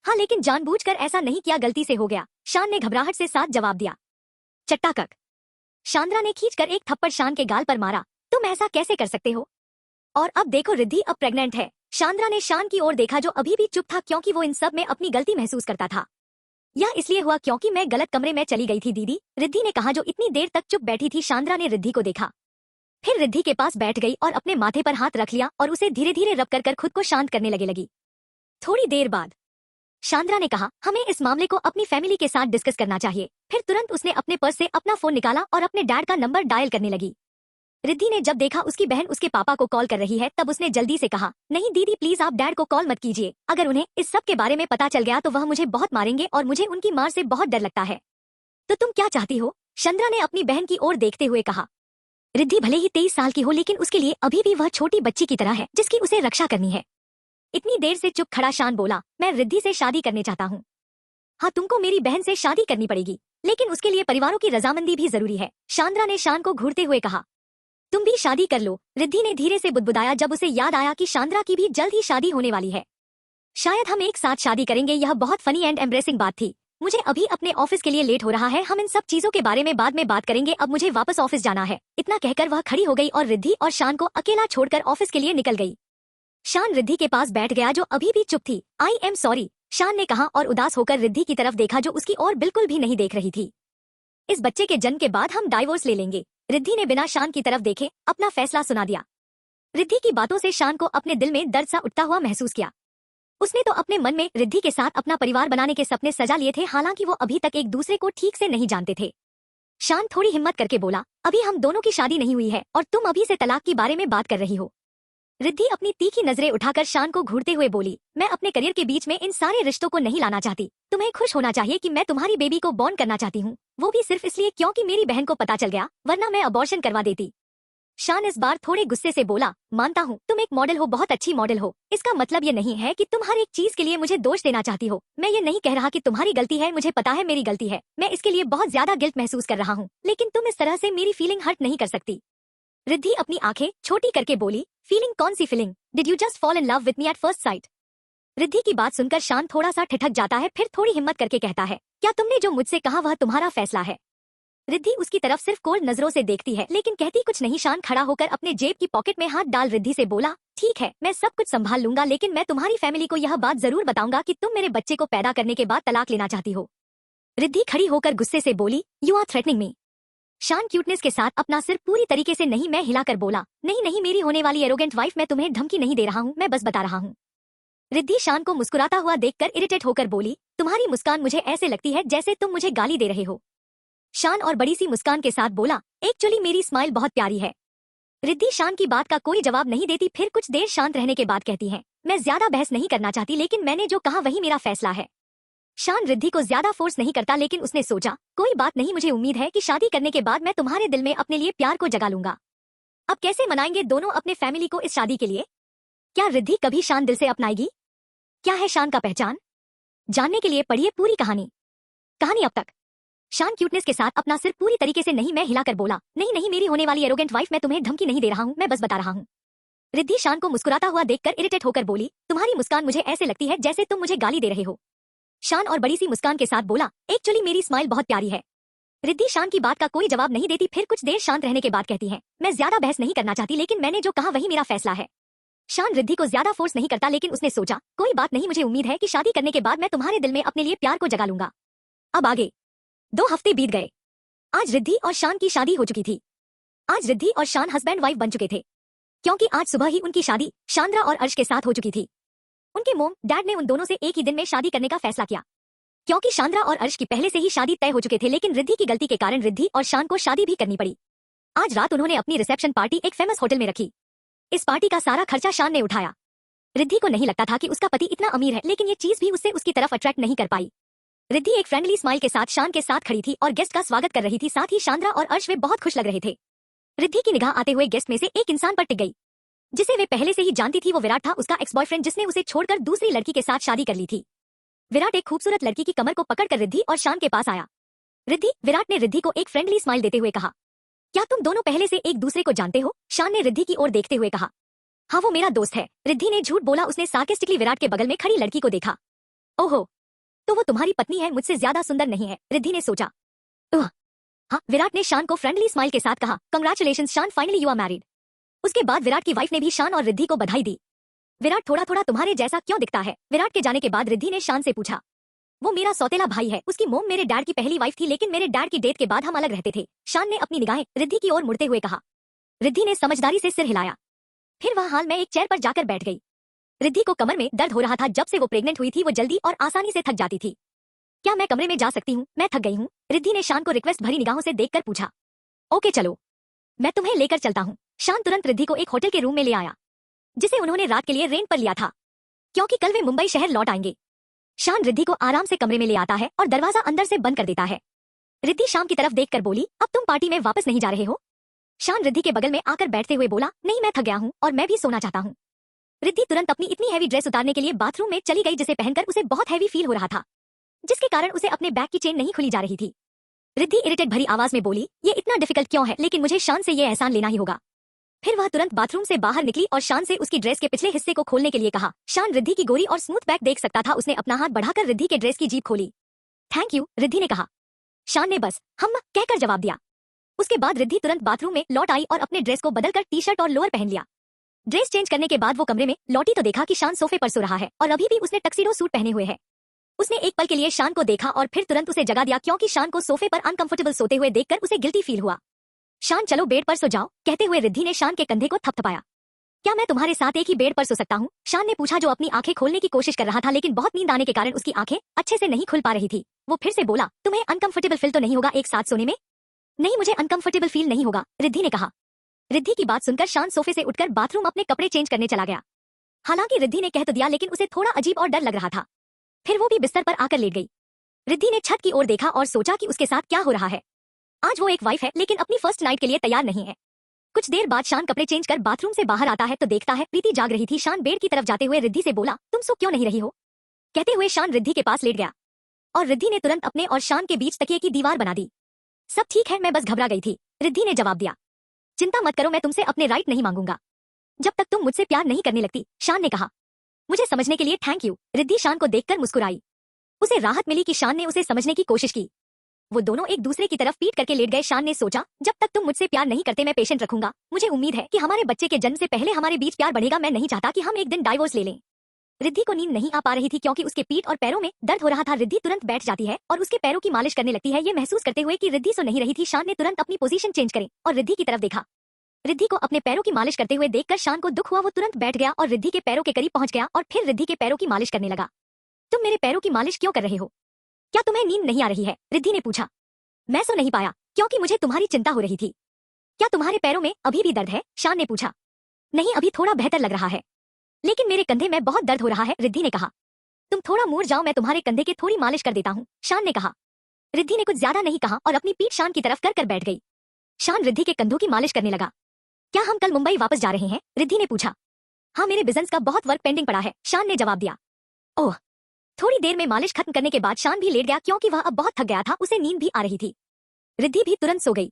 हाँ, लेकिन जानबूझकर ऐसा नहीं किया, गलती से हो गया, शान ने घबराहट से साथ जवाब दिया। चट्टाकक। शांद्रा ने खींचकर एक थप्पड़ शान के गाल पर मारा। तुम ऐसा कैसे कर सकते हो? और अब देखो, रिद्धि अब प्रेग्नेंट है। शांद्रा ने शान की ओर देखा जो अभी भी चुप था, क्योंकि वो इन सब में अपनी गलती महसूस करता था। यह इसलिए हुआ क्योंकि मैं गलत कमरे में चली गई थी दीदी, रिद्धि ने कहा, जो इतनी देर तक चुप बैठी थी। शांद्रा ने रिद्धि को देखा, फिर रिद्धि के पास बैठ गई और अपने माथे पर हाथ रख लिया और उसे धीरे धीरे रब कर खुद को शांत करने लगी। थोड़ी देर बाद शांद्रा ने कहा, हमें इस मामले को अपनी फैमिली के साथ डिस्कस करना चाहिए। फिर तुरंत उसने अपने पर्स से अपना फोन निकाला और अपने डैड का नंबर डायल करने लगी। रिद्धि ने जब देखा उसकी बहन उसके पापा को कॉल कर रही है, तब उसने जल्दी से कहा, नहीं दीदी प्लीज आप डैड को कॉल मत कीजिए। अगर उन्हें इस सब के बारे में पता चल गया तो वह मुझे बहुत मारेंगे और मुझे उनकी मार से बहुत डर लगता है। तो तुम क्या चाहती हो? शांद्रा ने अपनी बहन की ओर देखते हुए कहा। रिद्धि भले ही 23 साल की हो, लेकिन उसके लिए अभी भी वह छोटी बच्ची की तरह है जिसकी उसे रक्षा करनी है। इतनी देर से चुप खड़ा शान बोला, मैं रिद्धि से शादी करने चाहता हूँ। हाँ, तुमको मेरी बहन से शादी करनी पड़ेगी, लेकिन उसके लिए परिवारों की रजामंदी भी जरूरी है। शांद्रा ने शान को घूरते हुए कहा, तुम भी शादी कर लो। रिद्धि ने धीरे से बुदबुदाया जब उसे याद आया कि शांद्रा की भी जल्द ही शादी होने वाली है। शायद हम एक साथ शादी करेंगे। यह बहुत फनी एंड एम्ब्रेसिंग बात थी। मुझे अभी अपने ऑफिस के लिए लेट हो रहा है, हम इन सब चीजों के बारे में बाद में बात करेंगे, अब मुझे वापस ऑफिस जाना है। इतना कहकर वह खड़ी हो गई और रिद्धि और शान को अकेला छोड़कर ऑफिस के लिए निकल गई। शान रिद्धि के पास बैठ गया जो अभी भी चुप थी। आई एम सॉरी, शान ने कहा और उदास होकर रिद्धि की तरफ देखा जो उसकी ओर बिल्कुल भी नहीं देख रही थी। इस बच्चे के जन्म के बाद हम डाइवोर्स ले लेंगे। रिद्धि ने बिना शान की तरफ देखे अपना फैसला सुना दिया। रिद्धि की बातों से शान को अपने दिल में दर्द सा उठता हुआ महसूस किया। उसने तो अपने मन में रिद्धि के साथ अपना परिवार बनाने के सपने सजा लिए थे, हालांकि वो अभी तक एक दूसरे को ठीक से नहीं जानते थे। शान थोड़ी हिम्मत करके बोला, अभी हम दोनों की शादी नहीं हुई है और तुम अभी से तलाक के बारे में बात कर रही हो। रिद्धि अपनी तीखी नजरें उठाकर शान को घूरते हुए बोली, मैं अपने करियर के बीच में इन सारे रिश्तों को नहीं लाना चाहती। तुम्हें खुश होना चाहिए कि मैं तुम्हारी बेबी को बॉर्न करना चाहती हूँ, वो भी सिर्फ इसलिए क्योंकि मेरी बहन को पता चल गया, वरना मैं अबॉर्शन करवा देती। शान इस बार थोड़े गुस्से से बोला, मानता हूँ तुम एक मॉडल हो, बहुत अच्छी मॉडल हो। इसका मतलब ये नहीं है कि तुम हर एक चीज के लिए मुझे दोष देना चाहती हो। मैं ये नहीं कह रहा कि तुम्हारी गलती है, मुझे पता है मेरी गलती है, मैं इसके लिए बहुत ज्यादा गिल्ट महसूस कर रहा हूँ, लेकिन तुम इस तरह से मेरी फीलिंग हर्ट नहीं कर सकती। रिद्धि अपनी आंखें छोटी करके बोली, फीलिंग कौन सी feeling? Did you just fall in love with me at first sight? Riddhi की बात सुनकर शान थोड़ा सा ठिठक जाता है, फिर थोड़ी हिम्मत करके कहता है, क्या तुमने जो मुझसे कहा वह तुम्हारा फैसला है? रिद्धि उसकी तरफ सिर्फ कोल्ड नजरों से देखती है, लेकिन कहती कुछ नहीं। शान खड़ा होकर अपने जेब की पॉकेट में हाथ डाल रिद्धि से बोला, ठीक है मैं सब कुछ संभाल लूंगा, लेकिन मैं तुम्हारी फैमिली को यह बात जरूर बताऊंगा कि तुम मेरे बच्चे को पैदा करने के बाद तलाक लेना चाहती हो। रिद्धि खड़ी होकर गुस्से से बोली, यू आर थ्रेटनिंग मी। शान क्यूटनेस के साथ अपना सिर पूरी तरीके से नहीं मैं हिलाकर बोला, नहीं नहीं मेरी होने वाली एरोगेंट वाइफ, मैं तुम्हें धमकी नहीं दे रहा हूँ, मैं बस बता रहा हूँ। रिद्धि शान को मुस्कुराता हुआ देखकर इरिटेट होकर बोली, तुम्हारी मुस्कान मुझे ऐसे लगती है जैसे तुम मुझे गाली दे रहे हो। शान और बड़ी सी मुस्कान के साथ बोला, एक्चुअली मेरी स्माइल बहुत प्यारी है। रिद्धि शान की बात का कोई जवाब नहीं देती, फिर कुछ देर शांत रहने के बाद कहती है, मैं ज्यादा बहस नहीं करना चाहती, लेकिन मैंने जो कहा वही मेरा फैसला है। शान रिद्धि को ज्यादा फोर्स नहीं करता, लेकिन उसने सोचा, कोई बात नहीं, मुझे उम्मीद है कि शादी करने के बाद मैं तुम्हारे दिल में अपने लिए प्यार को जगा लूंगा। अब कैसे मनाएंगे दोनों अपने फैमिली को इस शादी के लिए? क्या रिद्धि कभी शान दिल से अपनाएगी? क्या है शान का पहचान? जानने के लिए पढ़िए पूरी कहानी। कहानी अब तक। शान क्यूटनेस के साथ अपना सिर पूरी तरीके से नहीं मैं हिलाकर बोला, नहीं नहीं मेरी होने वाली एरोगेंट वाइफ, मैं तुम्हें धमकी नहीं दे रहा हूँ, मैं बस बता रहा हूँ। रिद्धि शान को मुस्कुराता हुआ देखकर इरिटेट होकर बोली, तुम्हारी मुस्कान मुझे ऐसे लगती है जैसे तुम मुझे गाली दे रहे हो। शान और बड़ी सी मुस्कान के साथ बोला, एक्चुअली मेरी स्माइल बहुत प्यारी है। रिद्धि शान की बात का कोई जवाब नहीं देती, फिर कुछ देर शांत रहने के बाद कहती है, मैं ज्यादा बहस नहीं करना चाहती, लेकिन मैंने जो कहा वही मेरा फैसला है। शान रिद्धि को ज्यादा फोर्स नहीं करता, लेकिन उसने सोचा, कोई बात नहीं, मुझे उम्मीद है कि शादी करने के बाद मैं तुम्हारे दिल में अपने लिए प्यार को जगा लूंगा। अब आगे 2 हफ्ते बीत गए। आज रिद्धि और शान की शादी हो चुकी थी। आज रिद्धि और शान हस्बैंड वाइफ बन चुके थे, क्योंकि आज सुबह ही उनकी शादी शांद्रा और अर्श के साथ हो चुकी थी। उनके मोम डैड ने उन दोनों से एक ही दिन में शादी करने का फैसला किया, क्योंकि शांद्रा और अर्श की पहले से ही शादी तय हो चुके थे, लेकिन रिद्धि की गलती के कारण रिद्धि और शान को शादी भी करनी पड़ी। आज रात उन्होंने अपनी रिसेप्शन पार्टी एक फेमस होटल में रखी। इस पार्टी का सारा खर्चा शान ने उठाया। रिद्धि को नहीं लगता था कि उसका पति इतना अमीर है, लेकिन ये चीज भी उससे उसकी तरफ अट्रैक्ट नहीं कर पाई। रिद्धि एक फ्रेंडली स्माइल के साथ शान के साथ खड़ी थी और गेस्ट का स्वागत कर रही थी। साथ ही शांद्रा और अर्श वे बहुत खुश लग रहे थे। रिद्धि की निगाह आते हुए गेस्ट में से एक इंसान पर टिक गई, जिसे वे पहले से ही जानती थी। वो विराट था, उसका एक्स बॉयफ्रेंड, जिसने उसे छोड़कर दूसरी लड़की के साथ शादी कर ली थी। विराट एक खूबसूरत लड़की की कमर को पकड़कर रिद्धि और शान के पास आया। विराट ने रिद्धि को एक फ्रेंडली स्माइल देते हुए कहा, क्या तुम दोनों पहले से एक दूसरे को जानते हो? शान ने रिद्धि की ओर देखते हुए कहा, हाँ वो मेरा दोस्त है। रिद्धि ने झूठ बोला। उसने सार्केस्टिकली विराट के बगल में खड़ी लड़की को देखा। ओहो, तो वो तुम्हारी पत्नी है, मुझसे ज्यादा सुंदर नहीं है, रिद्धि ने सोचा। ओह हाँ, विराट ने शान को फ्रेंडली स्माइल के साथ कहा, कंग्रेचुलेशंस शान, फाइनली यू आर मैरिड। उसके बाद विराट की वाइफ ने भी शान और रिद्धि को बधाई दी। विराट थोड़ा थोड़ा तुम्हारे जैसा क्यों दिखता है? विराट के जाने के बाद रिद्धि ने शान से पूछा। वो मेरा सौतेला भाई है, उसकी मोम मेरे डैड की पहली वाइफ थी, लेकिन मेरे डैड की डेथ के बाद हम अलग रहते थे। शान ने अपनी निगाहें रिद्धि की ओर मुड़ते हुए कहा। रिद्धि ने समझदारी से सिर हिलाया, फिर वह हाल में एक चेयर पर जाकर बैठ गई। रिद्धि को कमर में दर्द हो रहा था। जब से वो प्रेग्नेंट हुई थी वो जल्दी और आसानी से थक जाती थी। क्या मैं कमरे में जा सकती हूँ? मैं थक गई हूँ, रिद्धि ने शान को रिक्वेस्ट भरी निगाहों से देखकर पूछा। ओके चलो, मैं तुम्हें लेकर चलता हूँ। शान तुरंत रिद्धि को एक होटल के रूम में ले आया, जिसे उन्होंने रात के लिए रेंट पर लिया था, क्योंकि कल वे मुंबई शहर लौट आएंगे। शान रिद्धि को आराम से कमरे में ले आता है और दरवाजा अंदर से बंद कर देता है। रिद्धि शाम की तरफ देखकर बोली, अब तुम पार्टी में वापस नहीं जा रहे हो? शान रिद्धि के बगल में आकर बैठते हुए बोला, नहीं मैं थक गया हूँ और मैं भी सोना चाहता हूँ। रिद्धि तुरंत अपनी इतनी हैवी ड्रेस उतारने के लिए बाथरूम में चली गई, जिसे पहनकर उसे बहुत हैवी फील हो रहा था, जिसके कारण उसे अपने बैग की चेन नहीं खुली जा रही थी। रिद्धि इरिटेट भरी आवाज में बोली, ये इतना डिफिकल्ट क्यों है? लेकिन मुझे शान से ये एहसान लेना ही होगा। फिर वह तुरंत बाथरूम से बाहर निकली और शान से उसकी ड्रेस के पिछले हिस्से को खोलने के लिए कहा। शान रिद्धि की गोरी और स्मूथ बैक देख सकता था। उसने अपना हाथ बढ़ाकर रिद्धि के ड्रेस की जीप खोली। थैंक यू, रिद्धि ने कहा। शान ने बस हम कहकर जवाब दिया। उसके बाद रिद्धि तुरंत बाथरूम में लौट आई और अपने ड्रेस को बदलकर टी शर्ट और लोअर पहन लिया। ड्रेस चेंज करने के बाद वो कमरे में लौटी तो देखा कि शान सोफे पर सो रहा है और अभी भी उसने टक्सीडो सूट पहने हुए है। उसने एक पल के लिए शान को देखा और फिर तुरंत उसे जगा दिया, क्योंकि शान को सोफे पर अनकंफर्टेबल सोते हुए देखकर उसे गिल्टी फील हुआ। शान चलो बेड पर सो जाओ, कहते हुए रिद्धि ने शान के कंधे को थपथपाया। क्या मैं तुम्हारे साथ एक ही बेड पर सो सकता हूँ? शान ने पूछा, जो अपनी आंखें खोलने की कोशिश कर रहा था, लेकिन बहुत नींद आने के कारण उसकी आंखें अच्छे से नहीं खुल पा रही थी। वो फिर से बोला, तुम्हें अनकंफर्टेबल फील तो नहीं होगा एक साथ सोने में? नहीं, मुझे अनकंफर्टेबल फील नहीं होगा, रिद्धि ने कहा। रिद्धि की बात सुनकर शान सोफे से उठकर बाथरूम अपने कपड़े चेंज करने चला गया। हालांकि रिद्धि ने कह तो दिया, लेकिन उसे थोड़ा अजीब और डर लग रहा था। फिर वो भी बिस्तर पर आकर लेट गई। रिद्धि ने छत की ओर देखा और सोचा कि उसके साथ क्या हो रहा है। आज वो एक वाइफ है, लेकिन अपनी फर्स्ट नाइट के लिए तैयार नहीं है। कुछ देर बाद शान कपड़े चेंज कर बाथरूम से बाहर आता है तो देखता है प्रीति जाग रही थी। शान बेड की तरफ जाते हुए रिद्धि से बोला, तुम सो क्यों नहीं रही हो? कहते हुए शान रिद्धि के पास लेट गया और रिद्धि ने तुरंत अपने और शान के बीच तकिए की दीवार बना दी। सब ठीक है, मैं बस घबरा गई थी, रिद्धि ने जवाब दिया। चिंता मत करो, मैं तुमसे अपने राइट नहीं मांगूंगा जब तक तुम मुझसे प्यार नहीं करने लगती, शान ने कहा। मुझे समझने के लिए थैंक यू, रिद्धि शान को देखकर मुस्कुराई। उसे राहत मिली कि शान ने उसे समझने की कोशिश की। वो दोनों एक दूसरे की तरफ पीट करके लेट गए। शान ने सोचा, जब तक तुम मुझसे प्यार नहीं करते मैं पेशेंट रखूंगा। मुझे उम्मीद है कि हमारे बच्चे के जन्म से पहले हमारे बीच प्यार बढ़ेगा। मैं नहीं चाहता कि हम एक दिन डाइवोर्स ले लें। रिद्धि को नींद नहीं आ पा रही थी, क्योंकि उसके पीठ और पैरों में दर्द हो रहा था। रिद्धि तुरंत बैठ जाती है और उसके पैरों की मालिश करने लगती है। ये महसूस करते हुए कि रिद्धि सो नहीं रही थी, शान ने तुरंत अपनी पोजीशन चेंज करी और रिद्धि की तरफ देखा। रिद्धि को अपने पैरों की मालिश करते हुए देखकर शान को दुख हुआ। वो तुरंत बैठ गया और रिद्धि के पैरों के करीब पहुंच गया और फिर रिद्धि के पैरों की मालिश करने लगा। तुम मेरे पैरों की मालिश क्यों कर रहे हो? क्या तुम्हें नींद नहीं आ रही है? रिद्धि ने पूछा। मैं सो नहीं पाया क्योंकि मुझे तुम्हारी चिंता हो रही थी। क्या तुम्हारे पैरों में अभी भी दर्द है? शान ने पूछा। नहीं, अभी थोड़ा बेहतर लग रहा है, लेकिन मेरे कंधे में बहुत दर्द हो रहा है, रिद्धि ने कहा। तुम थोड़ा मुड़ जाओ, मैं तुम्हारे कंधे की थोड़ी मालिश कर देता हूँ, शान ने कहा। रिद्धि ने कुछ ज्यादा नहीं कहा और अपनी पीठ शान की तरफ कर बैठ गई। शान रिद्धि के कंधों की मालिश करने लगा। क्या हम कल मुंबई वापस जा रहे हैं? रिद्धि ने पूछा। हाँ, मेरे बिजनेस का बहुत वर्क पेंडिंग पड़ा है, शान ने जवाब दिया। ओह, थोड़ी देर में मालिश खत्म करने के बाद शान भी लेट गया क्योंकि वह अब बहुत थक गया था। उसे नींद भी आ रही थी। रिद्धि भी तुरंत सो गई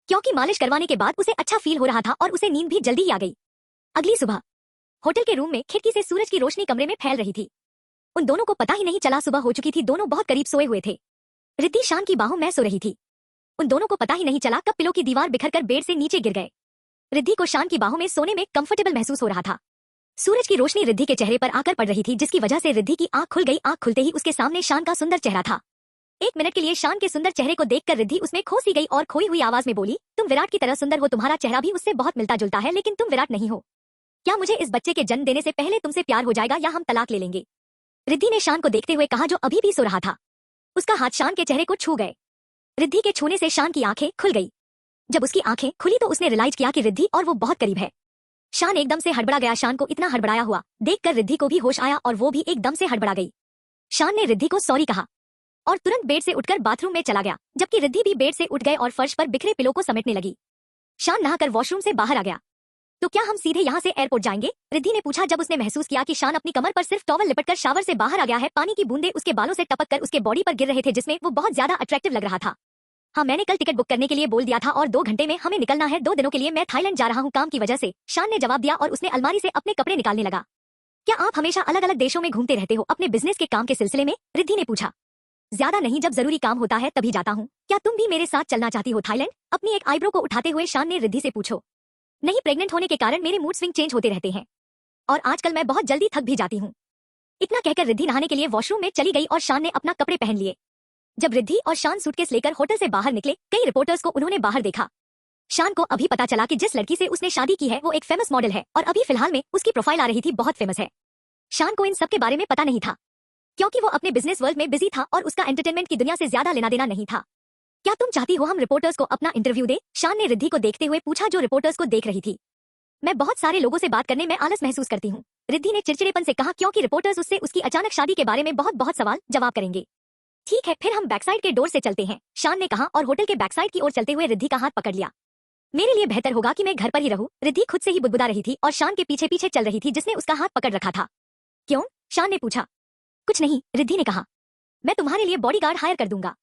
क्योंकि मालिश करवाने के बाद उसे अच्छा फील हो रहा था और उसे नींद भी जल्दी ही आ गई। अगली सुबह होटल के रूम में खिड़की से सूरज की रोशनी कमरे में फैल रही थी। उन दोनों को पता ही नहीं चला सुबह हो चुकी थी। दोनों बहुत करीब सोए हुए थे। रिद्धि शान की बाहों में सो रही थी। उन दोनों को पता ही नहीं चला कब पिलो की दीवार बिखरकर बेड से नीचे गिर गए। रिद्धि को शान की बाहों में सोने में कंफर्टेबल महसूस हो रहा था। सूरज की रोशनी रिद्धि के चेहरे पर आकर पड़ रही थी जिसकी वजह से रिद्धि की आंख खुल गई। आंख खुलते ही उसके सामने शान का सुंदर चेहरा था। एक मिनट के लिए शान के सुंदर चेहरे को देखकर रिद्धि उसमें खो सी गई और खोई हुई आवाज में बोली, तुम विराट की तरह सुंदर हो। तुम्हारा चेहरा भी उससे बहुत मिलता जुलता है, लेकिन तुम विराट नहीं हो। क्या मुझे इस बच्चे के जन्म देने से पहले तुमसे प्यार हो जाएगा या हम तलाक ले लेंगे? रिद्धि ने शान को देखते हुए कहा जो अभी भी सो रहा था। उसका हाथ शान के चेहरे को छू गए। रिद्धि के छूने से शान की आंखें खुल गई। जब उसकी आंखें खुली तो उसने रियलाइज किया कि रिद्धि और वो बहुत करीब है। शान एकदम से हड़बड़ा गया। शान को इतना हड़बड़ाया हुआ देखकर रिद्धि को भी होश आया और वो भी एकदम से हड़बड़ा गई। शान ने रिद्धि को सॉरी कहा और तुरंत बेड से उठकर बाथरूम में चला गया, जबकि रिद्धि भी बेड से उठ गए और फर्श पर बिखरे पिलो को समेटने लगी। शान नहाकर वॉशरूम से बाहर आ गया। तो क्या हम सीधे यहाँ से एयरपोर्ट जाएंगे? रिद्धि ने पूछा जब उसने महसूस किया कि शान अपनी कमर पर सिर्फ टॉवल लिपटकर शावर से बाहर आ गया है। पानी की बूंदें उसके बालों से टपक कर उसके बॉडी पर गिर रहे थे जिसमें वो बहुत ज्यादा अट्रैक्टिव लग रहा था। हाँ, मैंने कल टिकट बुक करने के लिए बोल दिया था और 2 घंटे में हमें निकलना है। 2 दिनों के लिए मैं थाईलैंड जा रहा हूँ काम की वजह से, शान ने जवाब दिया और उसने अलमारी से अपने कपड़े निकालने लगा। क्या आप हमेशा अलग अलग देशों में घूमते रहते हो अपने बिजनेस के काम के सिलसिले में? रिद्धि ने पूछा। ज्यादा नहीं, जब जरूरी काम होता है तभी जाता हूँ। क्या तुम भी मेरे साथ चलना चाहती हो थाईलैंड? अपनी एक आईब्रो को उठाते हुए शान ने रिद्धि से पूछो। नहीं, प्रेग्नेंट होने के कारण मेरे मूड स्विंग चेंज होते रहते हैं और आजकल मैं बहुत जल्दी थक भी जाती हूँ। इतना कहकर रिद्धि नहाने के लिए वॉशरूम में चली गई और शान ने अपना कपड़े पहन लिए। जब रिद्धि और शान सूटकेस लेकर होटल से बाहर निकले, कई रिपोर्टर्स को उन्होंने बाहर देखा। शान को अभी पता चला कि जिस लड़की से उसने शादी की है वो एक फेमस मॉडल है और अभी फिलहाल में उसकी प्रोफाइल आ रही थी, बहुत फेमस है। शान को इन सब के बारे में पता नहीं था क्योंकि वो अपने बिजनेस वर्ल्ड में बिजी था और उसका एंटरटेनमेंट की दुनिया से ज्यादा लेना देना नहीं था। क्या तुम चाहती हो हम रिपोर्टर्स को अपना इंटरव्यू दे? शान ने रिद्धि को देखते हुए पूछा जो रिपोर्टर्स को देख रही थी। मैं बहुत सारे लोगों से बात करने में आलस महसूस करती हूँ, रिद्धि ने चिड़चिड़ेपन से कहा क्योंकि रिपोर्टर्स उससे उसकी अचानक शादी के बारे में बहुत सवाल जवाब करेंगे। ठीक है, फिर हम बैकसाइड के डोर से चलते हैं, शान ने कहा और होटल के बैकसाइड की ओर चलते हुए रिद्धि का हाथ पकड़ लिया। मेरे लिए बेहतर होगा कि मैं घर पर ही रहूं, रिद्धि खुद से ही बुदबुदा रही थी और शान के पीछे पीछे चल रही थी जिसने उसका हाथ पकड़ रखा था। क्यों? शान ने पूछा। कुछ नहीं, रिद्धि ने कहा। मैं तुम्हारे लिए बॉडीगार्ड हायर कर दूंगा।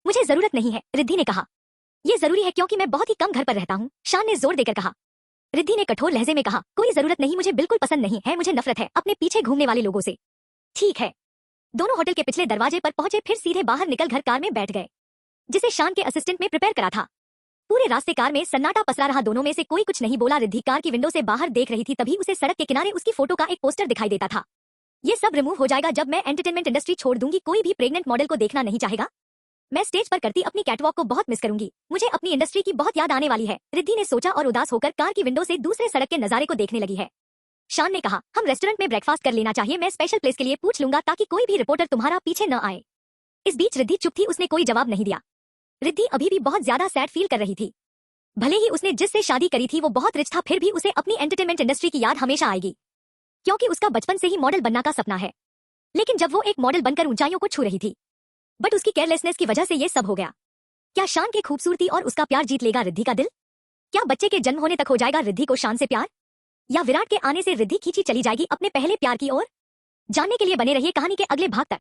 मुझे जरूरत नहीं है, रिद्धि ने कहा। ये जरूरी है क्योंकि मैं बहुत ही कम घर पर रहता हूँ, शान ने जोर देकर कहा। रिद्धि ने कठोर लहजे में कहा, कोई जरूरत नहीं, मुझे बिल्कुल पसंद नहीं है, मुझे नफरत है अपने पीछे घूमने वाले लोगों से। ठीक है। दोनों होटल के पिछले दरवाजे पर पहुंचे, फिर सीधे बाहर निकल घर कार में बैठ गए जिसे शान के असिस्टेंट में प्रिपेयर करा था। पूरे रास्ते कार में सन्नाटा पसरा रहा, दोनों में से कोई कुछ नहीं बोला। रिद्धि कार की विंडो से बाहर देख रही थी, तभी उसे सड़क के किनारे उसकी फोटो का एक पोस्टर दिखाई देता था। ये सब रिमूव हो जाएगा जब मैं एंटरटेनमेंट इंडस्ट्री छोड़ दूंगी, कोई भी प्रेग्नेंट मॉडल को देखना नहीं चाहेगा। मैं स्टेज पर करती अपनी कैटवॉक को बहुत मिस करूंगी, मुझे अपनी इंडस्ट्री की बहुत याद आने वाली है, रिद्धि ने सोचा और उदास होकर कार की विंडो से दूसरे सड़क के नजारे को देखने लगी है। शान ने कहा, हम रेस्टोरेंट में ब्रेकफास्ट कर लेना चाहिए, मैं स्पेशल प्लेस के लिए पूछ लूंगा ताकि कोई भी रिपोर्टर तुम्हारा पीछे न आए। इस बीच रिद्धि चुप थी, उसने कोई जवाब नहीं दिया। रिद्धि अभी भी बहुत ज्यादा सैड फील कर रही थी। भले ही उसने जिससे शादी करी थी वो बहुत रिच था, फिर भी उसे अपनी एंटरटेनमेंट इंडस्ट्री की याद हमेशा आएगी क्योंकि उसका बचपन से ही मॉडल बनना का सपना है। लेकिन जब वो एक मॉडल बनकर ऊंचाइयों को छू रही थी, बट उसकी केयरलेसनेस की वजह से ये सब हो गया। क्या शान की खूबसूरती और उसका प्यार जीत लेगा रिद्धि का दिल? क्या बच्चे के जन्म होने तक हो जाएगा रिद्धि को शान से प्यार, या विराट के आने से रिद्धि खींची चली जाएगी अपने पहले प्यार की ओर? जानने के लिए बने रहिए कहानी के अगले भाग तक।